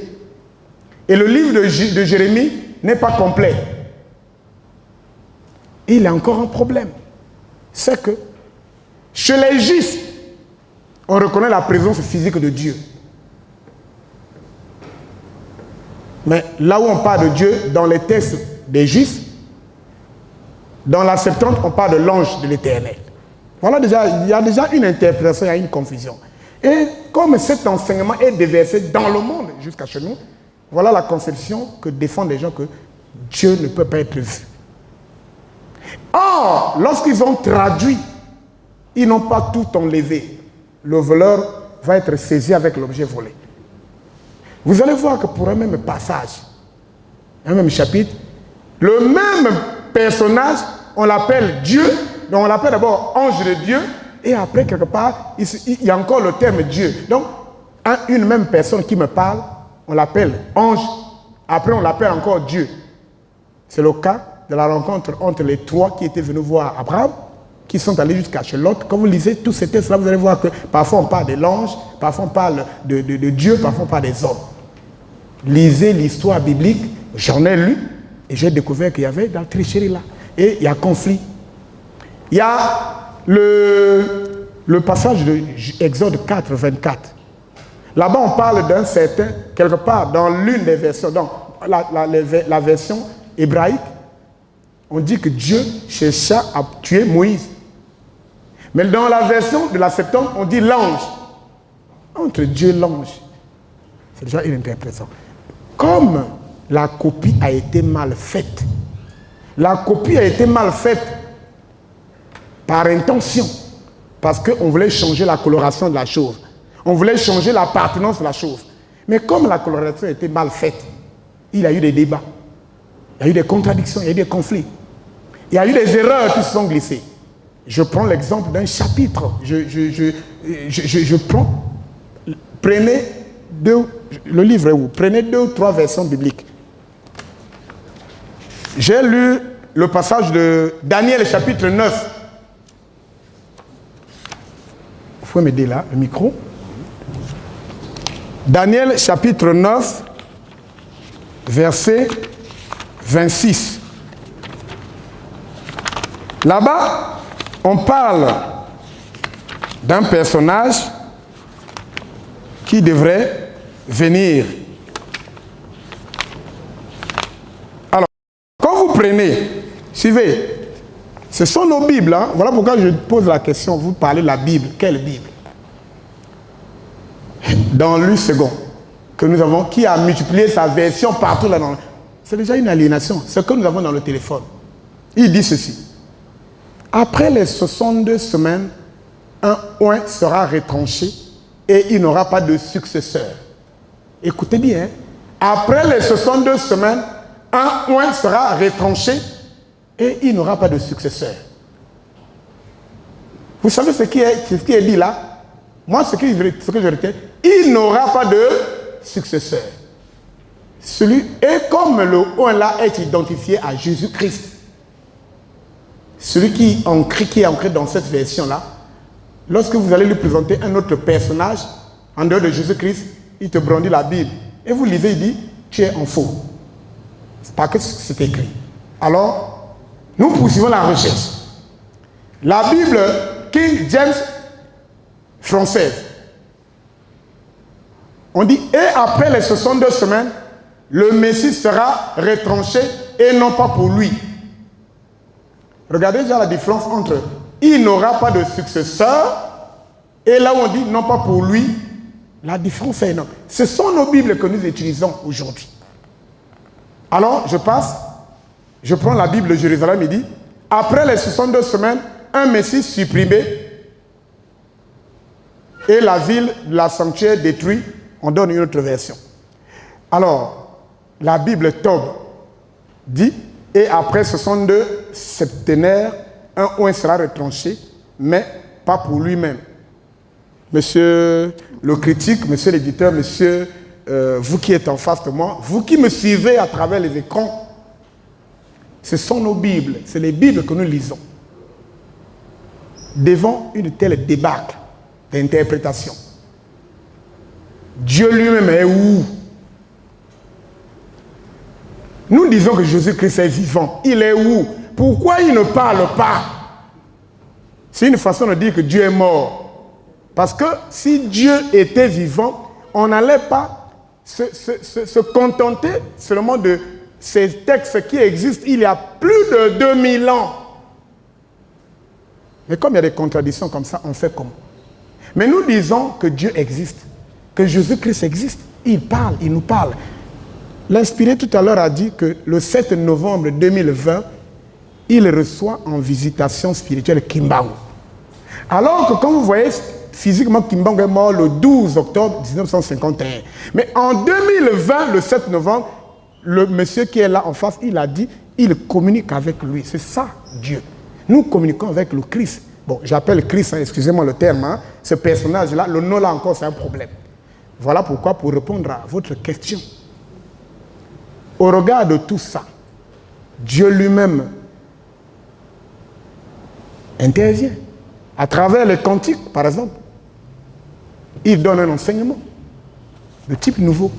Et le livre de Jérémie n'est pas complet. Et il y a encore un problème. C'est que chez les Juifs, on reconnaît la présence physique de Dieu. Mais là où on parle de Dieu, dans les textes des Juifs, dans la Septante, on parle de l'ange de l'Éternel. Voilà il y a déjà une interprétation, il y a une confusion. Et comme cet enseignement est déversé dans le monde jusqu'à chez nous, voilà la conception que défendent les gens que Dieu ne peut pas être vu. Or, lorsqu'ils ont traduit, ils n'ont pas tout enlevé. Le voleur va être saisi avec l'objet volé. Vous allez voir que pour un même passage, un même chapitre, le même personnage, on l'appelle Dieu. Donc on l'appelle d'abord ange de Dieu, et après quelque part, il y a encore le terme Dieu. Donc, une même personne qui me parle, on l'appelle ange, après on l'appelle encore Dieu. C'est le cas de la rencontre entre les 3 qui étaient venus voir Abraham, qui sont allés jusqu'à chez Lot. Quand vous lisez tous ces textes-là, vous allez voir que parfois on parle de l'ange, parfois on parle de Dieu, parfois on parle des hommes. Lisez l'histoire biblique, j'en ai lu, et j'ai découvert qu'il y avait dans la tricherie là. Et il y a conflit. Il y a le passage de Exode 4, 24. Là-bas, on parle d'un certain, quelque part, dans l'une des versions, dans la version hébraïque, on dit que Dieu chercha à tuer Moïse. Mais dans la version de la Septante, on dit l'ange. Entre Dieu et l'ange, c'est déjà une interprétation. Comme la copie a été mal faite, la copie a été mal faite par intention, parce qu'on voulait changer la coloration de la chose. On voulait changer l'appartenance de la chose. Mais comme la coloration était mal faite, il y a eu des débats, il y a eu des contradictions, il y a eu des conflits. Il y a eu des erreurs qui se sont glissées. Je prends l'exemple d'un chapitre. Je prends... Prenez le livre est où? Prenez 2 ou 3 versions bibliques. J'ai lu le passage de Daniel chapitre 9. Vous pouvez m'aider là, le micro. Daniel chapitre 9, verset 26. Là-bas, on parle d'un personnage qui devrait venir. Alors, quand vous prenez, suivez, ce sont nos Bibles. Hein? Voilà pourquoi je pose la question, vous parlez de la Bible. Quelle Bible? Dans Luc II, que nous avons, qui a multiplié sa version partout là dans. C'est déjà une aliénation. Ce que nous avons dans le téléphone. Il dit ceci. Après les 62 semaines, un oint sera retranché et il n'aura pas de successeur. Écoutez bien. Hein? Après les 62 semaines, un oint sera retranché et il n'aura pas de successeur. Vous savez ce qui est dit là? Moi, ce que je retiens, il n'aura pas de successeur. Et comme le oint là est identifié à Jésus-Christ, celui qui est ancré dans cette version-là, lorsque vous allez lui présenter un autre personnage, en dehors de Jésus-Christ, il te brandit la Bible. Et vous lisez, il dit, tu es en faux. C'est pas que c'est écrit. Alors, nous poursuivons la recherche. La Bible King James française, on dit, et après les 62 semaines, le Messie sera retranché et non pas pour lui. Regardez déjà la différence entre il n'aura pas de successeur et là où on dit non pas pour lui, la différence est énorme. Ce sont nos Bibles que nous utilisons aujourd'hui. Alors, je prends la Bible de Jérusalem, il dit, après les 62 semaines, un Messie supprimé et la ville, la sanctuaire détruit, on donne une autre version. Alors, la Bible Tob dit, et après 62 septénaires, un oint sera retranché, mais pas pour lui-même. Monsieur le critique, monsieur l'éditeur, monsieur, vous qui êtes en face de moi, vous qui me suivez à travers les écrans, ce sont nos Bibles, c'est les Bibles que nous lisons. Devant une telle débâcle d'interprétation, Dieu lui-même est où? Nous disons que Jésus-Christ est vivant. Il est où? Pourquoi il ne parle pas? C'est une façon de dire que Dieu est mort. Parce que si Dieu était vivant, on n'allait pas se contenter seulement de ces textes qui existent il y a plus de 2000 ans. Mais comme il y a des contradictions comme ça, on fait comment? Mais nous disons que Dieu existe, que Jésus-Christ existe. Il parle, il nous parle. L'inspiré tout à l'heure a dit que le 7 novembre 2020, il reçoit en visitation spirituelle Kimbangu. Alors que quand vous voyez physiquement Kimbangu est mort le 12 octobre 1951. Mais en 2020, le 7 novembre, le monsieur qui est là en face, il a dit, il communique avec lui. C'est ça, Dieu. Nous communiquons avec le Christ. Bon, j'appelle Christ, hein, excusez-moi le terme. Hein, ce personnage-là, le nom là encore, c'est un problème. Voilà pourquoi, pour répondre à votre question, au regard de tout ça, Dieu lui-même intervient. À travers les cantiques, par exemple, il donne un enseignement de type nouveau.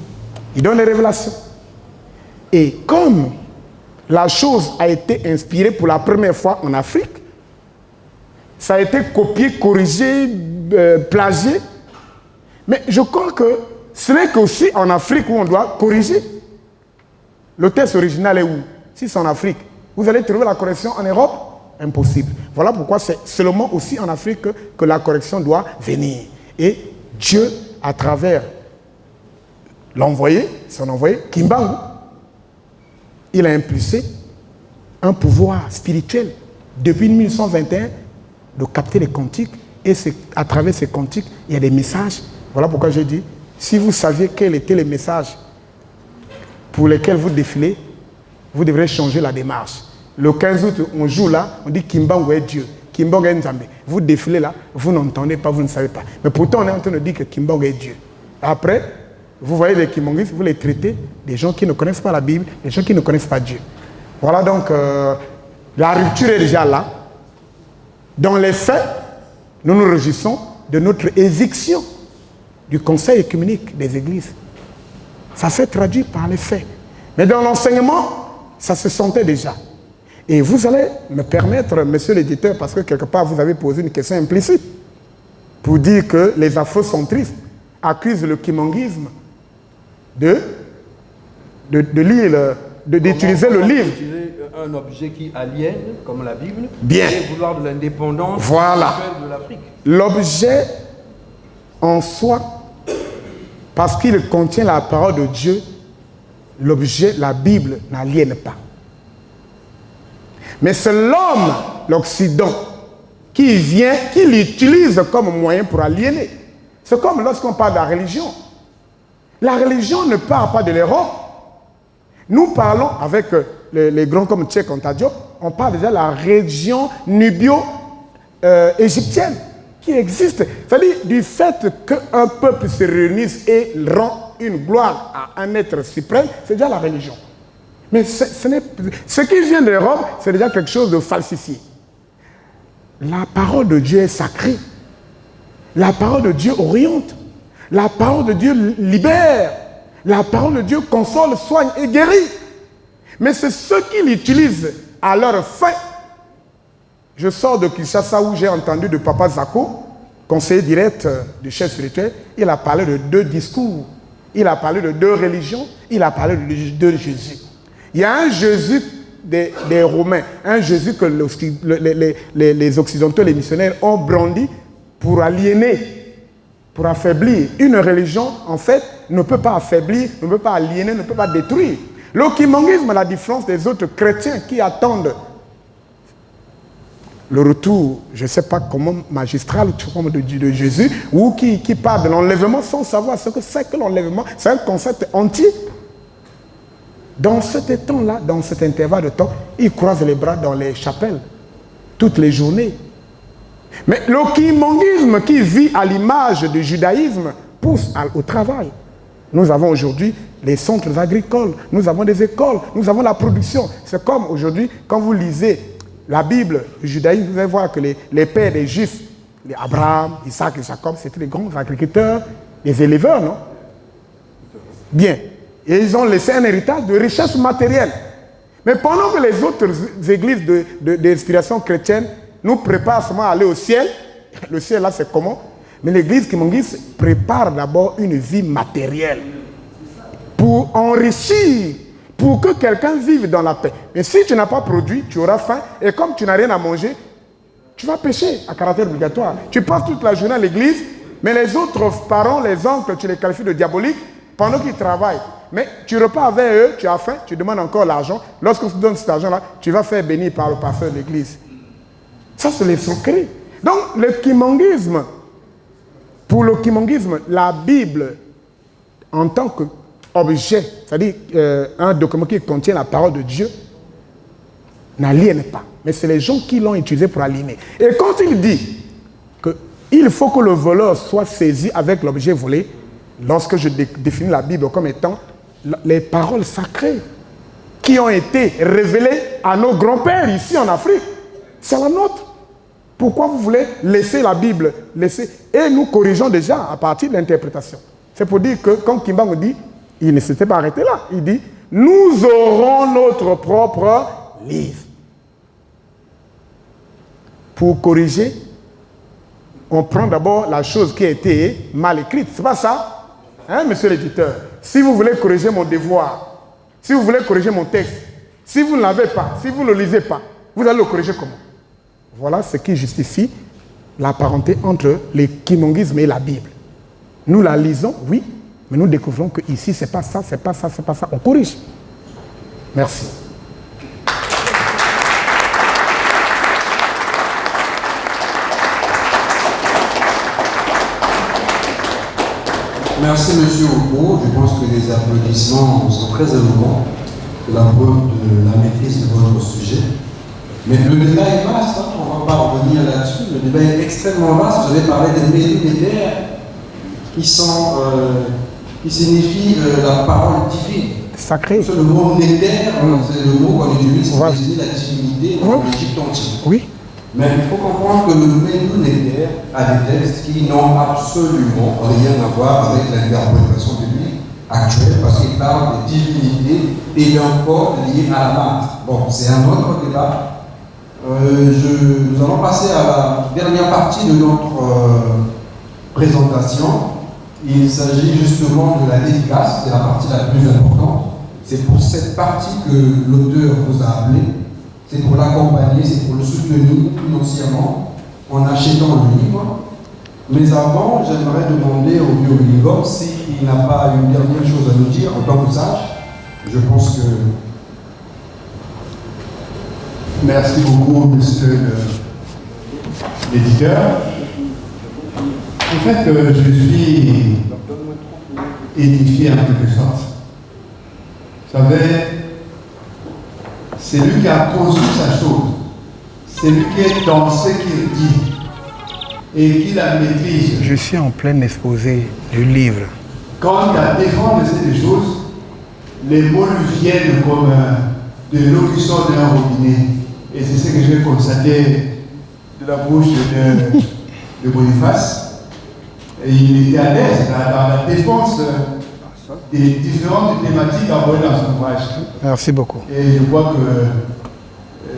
Il donne des révélations. Et comme la chose a été inspirée pour la première fois en Afrique, ça a été copié, corrigé, plagié. Mais je crois que ce n'est qu'aussi en Afrique où on doit corriger. Le texte original est où? Si c'est en Afrique, vous allez trouver la correction en Europe? Impossible. Voilà pourquoi c'est seulement aussi en Afrique que la correction doit venir. Et Dieu, à travers l'envoyé, son envoyé, Kimbangu, il a impulsé un pouvoir spirituel depuis 1821 de capter les cantiques. Et c'est à travers ces cantiques, il y a des messages. Voilà pourquoi j'ai dit, si vous saviez quels étaient les messages pour lesquels vous défilez, vous devrez changer la démarche. Le 15 août, on joue là, on dit Kimbangu est Dieu, Kimbangu est Nzambe. Vous défilez là, vous n'entendez pas, vous ne savez pas. Mais pourtant, on est en train de dire que Kimbangu est Dieu. Après, vous voyez les Kimbanguistes, vous les traitez des gens qui ne connaissent pas la Bible, des gens qui ne connaissent pas Dieu. Voilà donc, la rupture est déjà là. Dans les faits, nous nous réjouissons de notre éviction du conseil œcuménique des églises. Ça s'est traduit par les faits. Mais dans l'enseignement, ça se sentait déjà. Et vous allez me permettre, monsieur l'éditeur, parce que quelque part vous avez posé une question implicite, pour dire que les afrocentristes accusent le kimanguisme d'utiliser le livre. Un objet qui aliène, comme la Bible, bien, et vouloir de l'indépendance de l'Afrique. L'objet en soi, parce qu'il contient la parole de Dieu, l'objet, la Bible, n'aliène pas. Mais c'est l'homme, l'Occident, qui vient, qui l'utilise comme moyen pour aliéner. C'est comme lorsqu'on parle de la religion. La religion ne part pas de l'Europe. Nous parlons avec les grands comme Cheikh Anta Diop, on parle déjà de la région nubio-égyptienne qui existe. C'est-à-dire du fait qu'un peuple se réunisse et rend une gloire à un être suprême, c'est déjà la religion. Mais ce qui vient de l'Europe, c'est déjà quelque chose de falsifié. La parole de Dieu est sacrée. La parole de Dieu oriente. La parole de Dieu libère. La parole de Dieu console, soigne et guérit. Mais c'est ceux qui l'utilisent à leur fin. Je sors de Kinshasa où j'ai entendu de Papa Zako, conseiller direct du chef spirituel, il a parlé de 2 discours. Il a parlé de 2 religions. Il a parlé de Jésus. Il y a un Jésus des Romains, un Jésus que les Occidentaux, les missionnaires ont brandi pour aliéner, pour affaiblir. Une religion, en fait, ne peut pas affaiblir, ne peut pas aliéner, ne peut pas détruire. Le kimanguisme, à la différence des autres chrétiens qui attendent le retour, je ne sais pas comment magistral de Jésus, ou qui parle de l'enlèvement sans savoir ce que c'est que l'enlèvement. C'est un concept entier. Dans cet temps-là, dans cet intervalle de temps, ils croisent les bras dans les chapelles, toutes les journées. Mais le kimanguisme qui vit à l'image du judaïsme pousse au travail. Nous avons aujourd'hui les centres agricoles, nous avons des écoles, nous avons la production. C'est comme aujourd'hui, quand vous lisez la Bible du judaïsme, vous allez voir que les pères des Juifs, les Abraham, Isaac et Jacob, c'était les grands agriculteurs, les éleveurs, non? Bien. Et ils ont laissé un héritage de richesse matérielle. Mais pendant que les autres églises d'inspiration chrétienne nous préparent seulement à aller au ciel, le ciel là c'est comment? Mais l'église kimangiste prépare d'abord une vie matérielle pour enrichir, pour que quelqu'un vive dans la paix. Mais si tu n'as pas produit, tu auras faim, et comme tu n'as rien à manger, tu vas pécher à caractère obligatoire. Tu passes toute la journée à l'église, mais les autres parents, les oncles, tu les qualifies de diaboliques pendant qu'ils travaillent. Mais tu repars avec eux, tu as faim, tu demandes encore l'argent. Lorsqu'on te donne cet argent-là, tu vas faire bénir par le pasteur de l'église. Ça, c'est les secrets. Donc, le kimanguisme, pour le kimanguisme, la Bible, en tant qu'objet, c'est-à-dire un document qui contient la parole de Dieu, n'aliène pas. Mais c'est les gens qui l'ont utilisé pour aliéner. Et quand il dit qu'il faut que le voleur soit saisi avec l'objet volé, lorsque je définis la Bible comme étant les paroles sacrées qui ont été révélées à nos grands-pères ici en Afrique, c'est la nôtre. Pourquoi vous voulez laisser la Bible Et nous corrigeons déjà à partir de l'interprétation. C'est pour dire que, quand Kimbangu dit, il ne s'était pas arrêté là. Il dit, nous aurons notre propre livre. Pour corriger on prend d'abord la chose qui a été mal écrite. C'est pas ça? Hein, monsieur l'éditeur? Si vous voulez corriger mon devoir, si vous voulez corriger mon texte, si vous ne l'avez pas, si vous ne le lisez pas, vous allez le corriger comment? Voilà ce qui justifie la parenté entre le kimongisme et la Bible. Nous la lisons, oui, mais nous découvrons que ici c'est pas ça, c'est pas ça, c'est pas ça. On corrige. Merci. Merci Monsieur Obo. Je pense que les applaudissements sont très éloquents. C'est la preuve de la maîtrise de votre sujet. Mais le débat est vaste, hein, on ne va pas revenir là-dessus. Le débat est extrêmement vaste. Vous avez parlé des millénaires qui signifient la parole divine. Sacré. Le mot néther, c'est le mot qu'on utilise pour désigner la divinité dans l'Égypte antique. Oui. Mais il faut comprendre que le Ménou néther a des textes qui n'ont absolument rien à voir avec l'interprétation biblique actuelle, parce qu'il parle de divinité et d'un corps lié à la martre. Bon, c'est un autre débat. Nous allons passer à la dernière partie de notre présentation. Il s'agit justement de la dédicace, c'est la partie la plus importante. C'est pour cette partie que l'auteur vous a appelé. C'est pour l'accompagner, c'est pour le soutenir financièrement en achetant le livre. Mais avant, j'aimerais demander au vieux Ligor s'il n'a pas une dernière chose à nous dire en tant que sage. Je pense que... Merci beaucoup, monsieur l'éditeur. En fait, je suis édifié en quelque sorte. Vous savez, c'est lui qui a construit sa chose. C'est lui qui est dans ce qu'il dit et qui la maîtrise. Je suis en plein exposé du livre. Quand il a défendu ces choses, les mots lui viennent comme de l'eau qui sort d'un robinet. Et c'est ce que j'ai constaté de la bouche de Boniface. Et il était à l'aise dans la défense des différentes thématiques abordées dans son ouvrage. Merci beaucoup. Et je crois que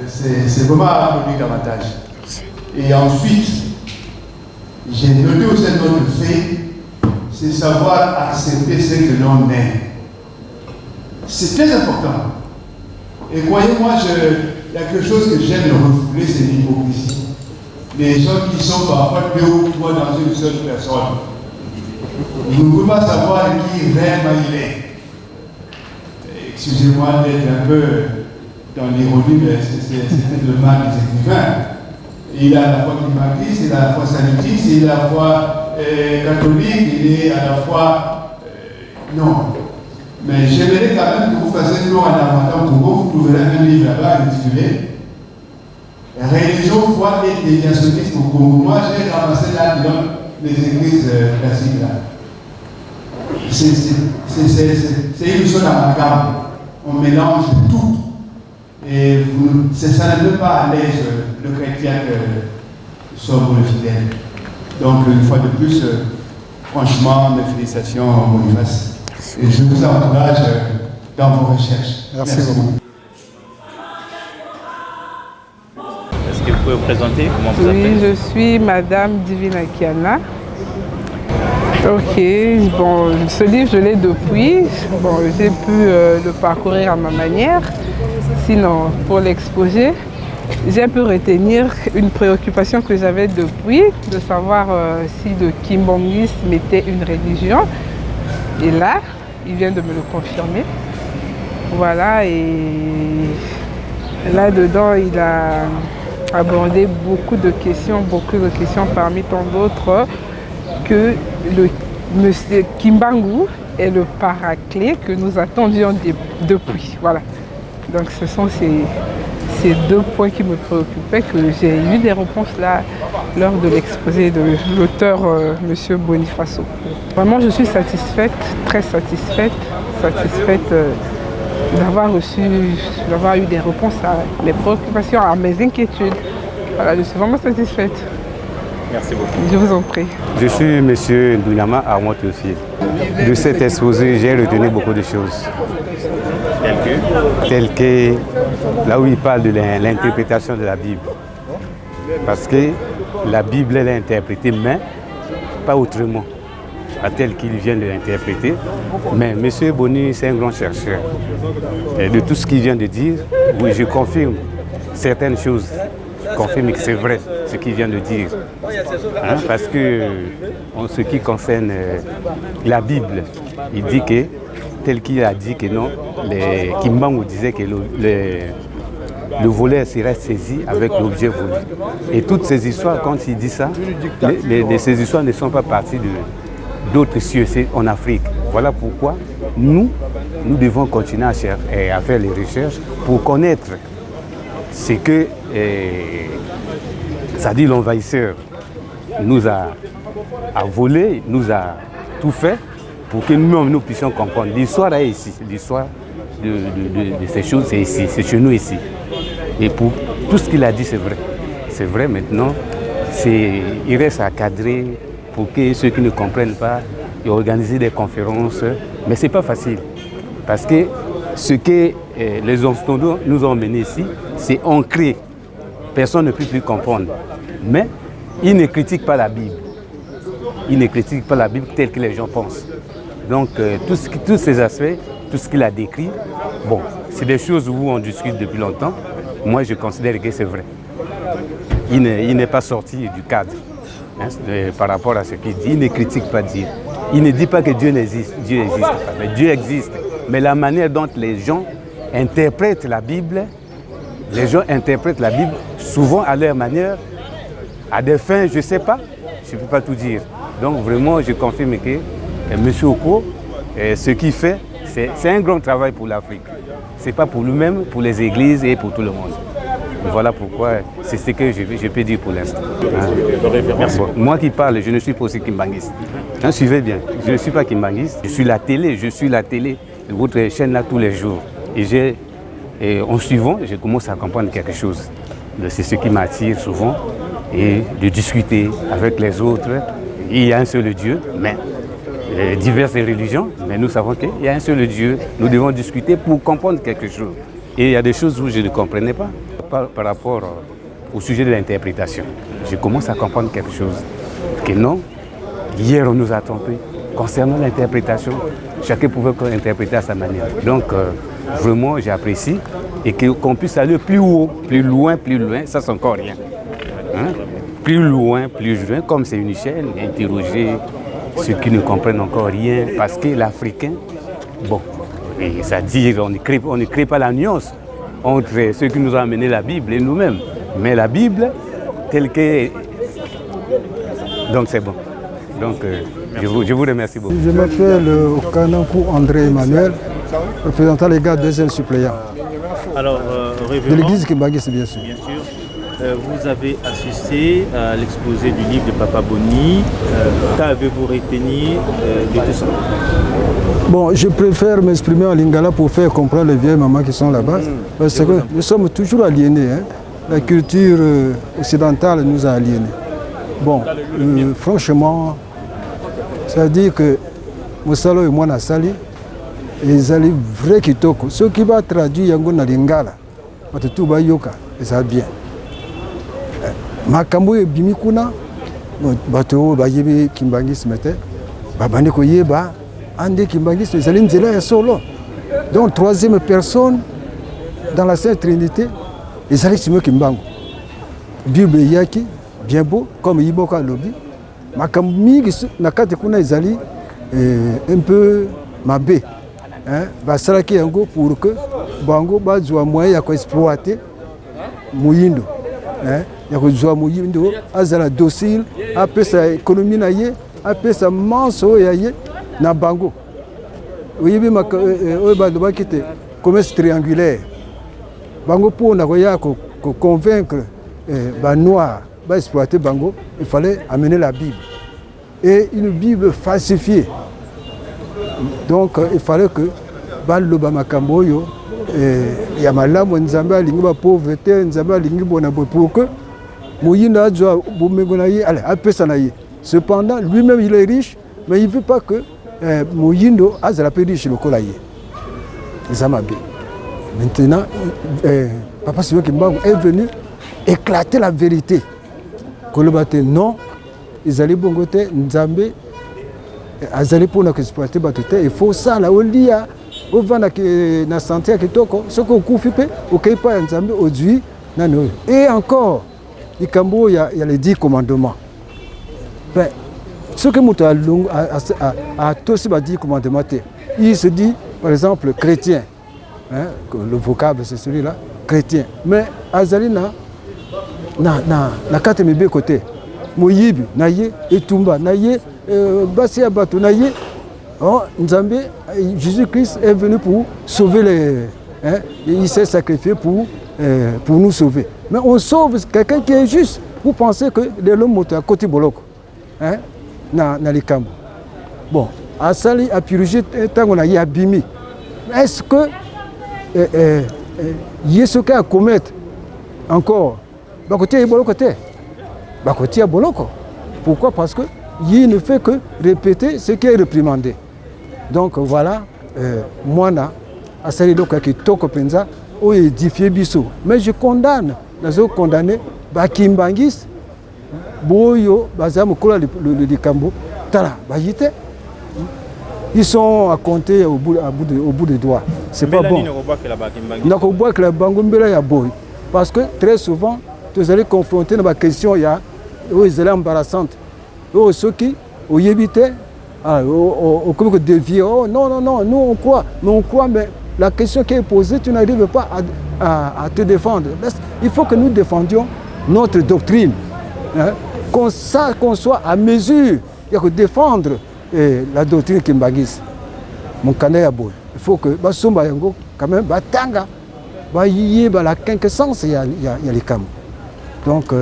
c'est vraiment à applaudir davantage. Et ensuite, j'ai noté aussi un autre fait, c'est savoir accepter ce que l'on est. C'est très important. Et croyez-moi, il y a quelque chose que j'aime refouler, c'est l'hypocrisie. Les gens qui sont parfois deux ou trois dans une seule personne. Vous ne pouvez pas savoir qui réellement il est. Excusez-moi d'être un peu dans l'ironie, mais c'est le mal des écrivains. Il est à la fois climatiste, il est à la fois sanitiste, il est à la fois catholique, il est à la fois... non. Mais j'aimerais quand même que vous fassiez un tour en avant Congo, vous trouverez un livre là-bas intitulé Religion, foi et déviationnisme au Congo. Moi, j'ai ramassé là dedans les églises classiques là. C'est une chose amalgame. On mélange tout. Et ça ne met pas à l'aise le chrétien que sommes le fidèle. Donc, une fois de plus, franchement, mes félicitations, Boniface. Et je vous encourage dans vos recherches. Merci beaucoup. Est-ce que vous pouvez vous présenter? Comment vous appelez? Oui, je suis Madame Divina Kiana. Ok, bon, ce livre, je l'ai depuis. Bon, j'ai pu le parcourir à ma manière. Sinon, pour l'exposer, j'ai pu retenir une préoccupation que j'avais depuis, de savoir si le kimbongisme était une religion. Et là, il vient de me le confirmer. Voilà, et là-dedans, il a abordé beaucoup de questions parmi tant d'autres, que le monsieur Kimbangu est le paraclet que nous attendions depuis. Voilà. Donc ce sont ces deux points qui me préoccupaient, que j'ai eu des réponses là lors de l'exposé de l'auteur monsieur Bonifaso. Vraiment, je suis satisfaite, très satisfaite d'avoir eu des réponses à mes préoccupations, à mes inquiétudes. Voilà, je suis vraiment satisfaite. Merci beaucoup. Je vous en prie. Je suis M. Ndouyama Armand aussi. De cet exposé, j'ai retenu beaucoup de choses. Tel que là où il parle de l'interprétation de la Bible. Parce que la Bible elle est interprétée, mais pas autrement, à tel qu'il vient de l'interpréter. Mais M. Boni, c'est un grand chercheur. Et de tout ce qu'il vient de dire, oui, je confirme certaines choses. Je confirme que c'est vrai ce qu'il vient de dire. Hein, parce que, en ce qui concerne la Bible, il dit que, tel qu'il a dit que non, Kimbangu disait que le voleur serait saisi avec l'objet volé. Et toutes ces histoires, quand il dit ça, ces histoires ne sont pas parties d'autres cieux, c'est en Afrique. Voilà pourquoi nous devons continuer à faire les recherches pour connaître ce que, ça dit l'envahisseur, nous a volé, nous a tout fait pour que nous-mêmes nous puissions comprendre. L'histoire est ici, l'histoire de ces choses c'est ici, c'est chez nous ici. Et pour tout ce qu'il a dit, c'est vrai. C'est vrai maintenant, il reste à cadrer pour que ceux qui ne comprennent pas, et organiser des conférences. Mais ce n'est pas facile. Parce que ce que les Occidentaux nous ont menés ici, c'est ancré. Personne ne peut plus comprendre. Mais ils ne critiquent pas la Bible. Ils ne critiquent pas la Bible telle que les gens pensent. Donc tous ces aspects, tout ce qu'il a décrit, bon, c'est des choses où on discute depuis longtemps. Moi, je considère que c'est vrai. Il n'est pas sorti du cadre par rapport à ce qu'il dit. Il ne critique pas Dieu. Il ne dit pas que Dieu n'existe. Dieu n'existe pas. Mais Dieu existe. Mais la manière dont les gens interprètent la Bible, les gens interprètent la Bible souvent à leur manière, à des fins, je ne sais pas, je ne peux pas tout dire. Donc vraiment, je confirme que M. Oko, ce qu'il fait, c'est un grand travail pour l'Afrique. Ce n'est pas pour lui-même, pour les églises et pour tout le monde. Voilà pourquoi c'est ce que je peux dire pour l'instant. Bon, moi qui parle, je ne suis pas aussi kimbanguiste. Suivez bien, je ne suis pas kimbanguiste. Je suis la télé de votre chaîne là tous les jours. Et en suivant, je commence à comprendre quelque chose. C'est ce qui m'attire souvent. Et de discuter avec les autres. Il y a un seul Dieu, mais diverses religions, mais nous savons qu'il y a un seul Dieu. Nous devons discuter pour comprendre quelque chose. Et il y a des choses où je ne comprenais pas par rapport au sujet de l'interprétation. Je commence à comprendre quelque chose. Que non, hier on nous a trompés. Concernant l'interprétation, chacun pouvait interpréter à sa manière. Donc vraiment j'apprécie et qu'on puisse aller plus haut, plus loin, ça c'est encore rien. Hein? Plus loin, comme c'est une chaîne, interroger ceux qui ne comprennent encore rien, parce que l'Africain, bon, et ça dit on ne crée pas la nuance entre ceux qui nous ont amené la Bible et nous-mêmes. Mais la Bible, telle qu'elle... Donc c'est bon. Donc je vous remercie beaucoup. Je m'appelle Okanankou André Emmanuel, représentant les gars deuxième suppléant. Alors, de l'église Kimbangis, bien sûr. Vous avez assisté à l'exposé du livre de Papa Boni. Qu'avez-vous retenu de tout ça? Bon, je préfère m'exprimer en lingala pour faire comprendre les vieilles mamans qui sont là-bas. Parce que nous sommes toujours aliénés. Hein. La culture occidentale nous a aliénés. Bon, franchement, ça veut dire que Moussalo et moi, Nassali, ils allaient vrai kitoko. Ce qui va traduire Yango na lingala, tout va yoka, et ça va bien. Makambo e bimikuna, bato ba yebe Kimbangis mete, babane ko yeba, ande Kimbangis ils allaient nzela ya solo. Donc troisième personne dans la Sainte Trinité, ils allaient simer Kimbangu. Bible yaki, bien beau, comme Iboka Lobi. Makambo mingi nakate kuna ils allaient un peu mabé. Basalaki yango pour que bango bazwa moyen ya ko exploiter muyindo. Ya kozwa muyindo azala docile apesa économie na ye apesa manso ya ye na bango oyebi oyo balobaki te commerce triangulaire bango mpona koya convaincre banoir baexploiter bango il fallait amener la Bible et une Bible falsifiée. Donc il fallait que baloba makambo oyo ya malamu nzambe alingi ba pauvreté nzambe alingi bona pour que Mouyina azwa bomengo na ye allez apesa na ye. Cependant lui-même il est riche mais il veut pas que Moyindo azala pe riche lokola ye. Zamabe. Maintenant Papa Sylvain Kimbangu est venu éclater la vérité. koloba te non ezali bongo te nzambe azali mpona koexploite bato te il faut sala olia ovanda na santé ya kitoko soki okufi mpe okei pa ya nzambe ozwi nani oyo et encore likambo oyo ya les 10 commandements soki moto atosi ba 10 commandements te il se dit par exemple chrétien hein, le vocable c'est celui-là chrétien mais azali na kati mibeko te moyibi na ye etumba na ye basi ya bato na ye Nzambe, Jésus-Christ est venu pour sauver les... Hein, il s'est sacrifié pour nous sauver. Mais on sauve quelqu'un qui est juste. Vous pensez que l'homme est à côté de Boloko. Hein? Dans les camps. Bon, à Sali, à purger, tant qu'on a eu abîmé. Est-ce que il y a ce qu'il y a à commettre encore? Bakotia est Boloko. Bakotia est Boloko. Pourquoi? Parce que il ne fait que répéter ce qui est réprimandé. Donc voilà, moi, à Sali Loka qui toko penza, ou édifié biso. Mais je condamne, je condamne, Bakimbangis, Boyo, Bazam, Kola, le Cambo, Tala, Bayite. Ils sont à compter au bout des doigts. C'est pas bon. Nakoboa que la Bangombela ya boy. Parce que très souvent, vous allez confronter dans la question, il y a des embarrassantes. Ceux qui, au Yébité, au dévier, oh non, nous on croit, mais la question qui est posée, tu n'arrives pas à te défendre. Il faut que nous défendions notre doctrine, hein, qu'on soit à mesure, il y a que défendre la doctrine Kimbangis. Mon canard il faut que Basomba Yango, quand même, Batanga, la quinquessence, il y a les cams. Donc,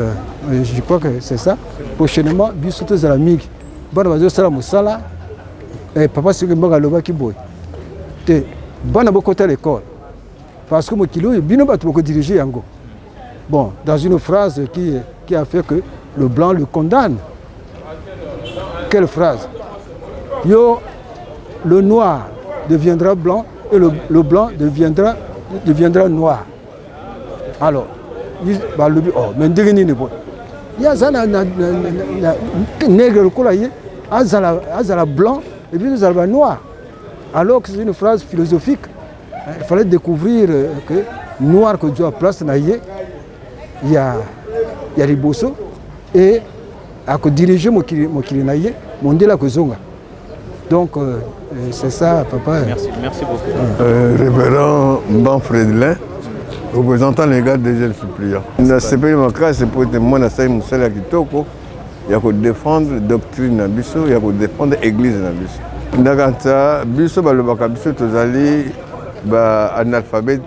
je crois que c'est ça. Prochainement, Bissoto Zalamig, Banabazo Salamoussala, et Papa Sugembaga Lobaki Boy. Bon, côté à l'école. Parce que mon kilo, il bien beaucoup dirigé Yango. Bon, dans une phrase qui a fait que le blanc le condamne. Quelle phrase? Yo, le noir deviendra blanc et le blanc deviendra noir. Alors, il y a un nègre blanc et puis un noir. Alors que c'est une phrase philosophique. Il fallait découvrir que noir que Dieu a place, il y a Riboso et à diriger mon kilinaye, mon délai que zonga. Donc c'est ça, papa. Merci beaucoup. Révérend Mban Frédelin, représentant légal des jeunes suppliants. Dans ce pays, c'est pour témoin de ça, Moussala Kitoko, il y a que défendre la doctrine de Bisso, il y a que défendre l'église de Bisso. Dans Bisso, le Bakabisso, tu as un alphabet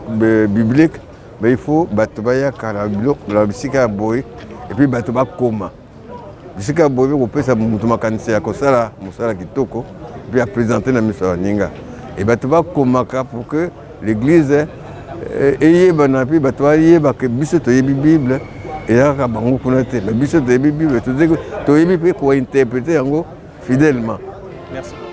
biblique, mais il faut battre la bisika boy et puis battre coma. Bisika boy, on peut ça mutuma kanisi ya kosala Moussala Kitoko, puis à présenter la mission à Ninga. Et battre coma pour que l'église eye banapi batwaye que biso to yebi Bible et là ka bango kuna te mais biso to yebi Bible to yebi pe ko interpréter yango fidèlement. Merci.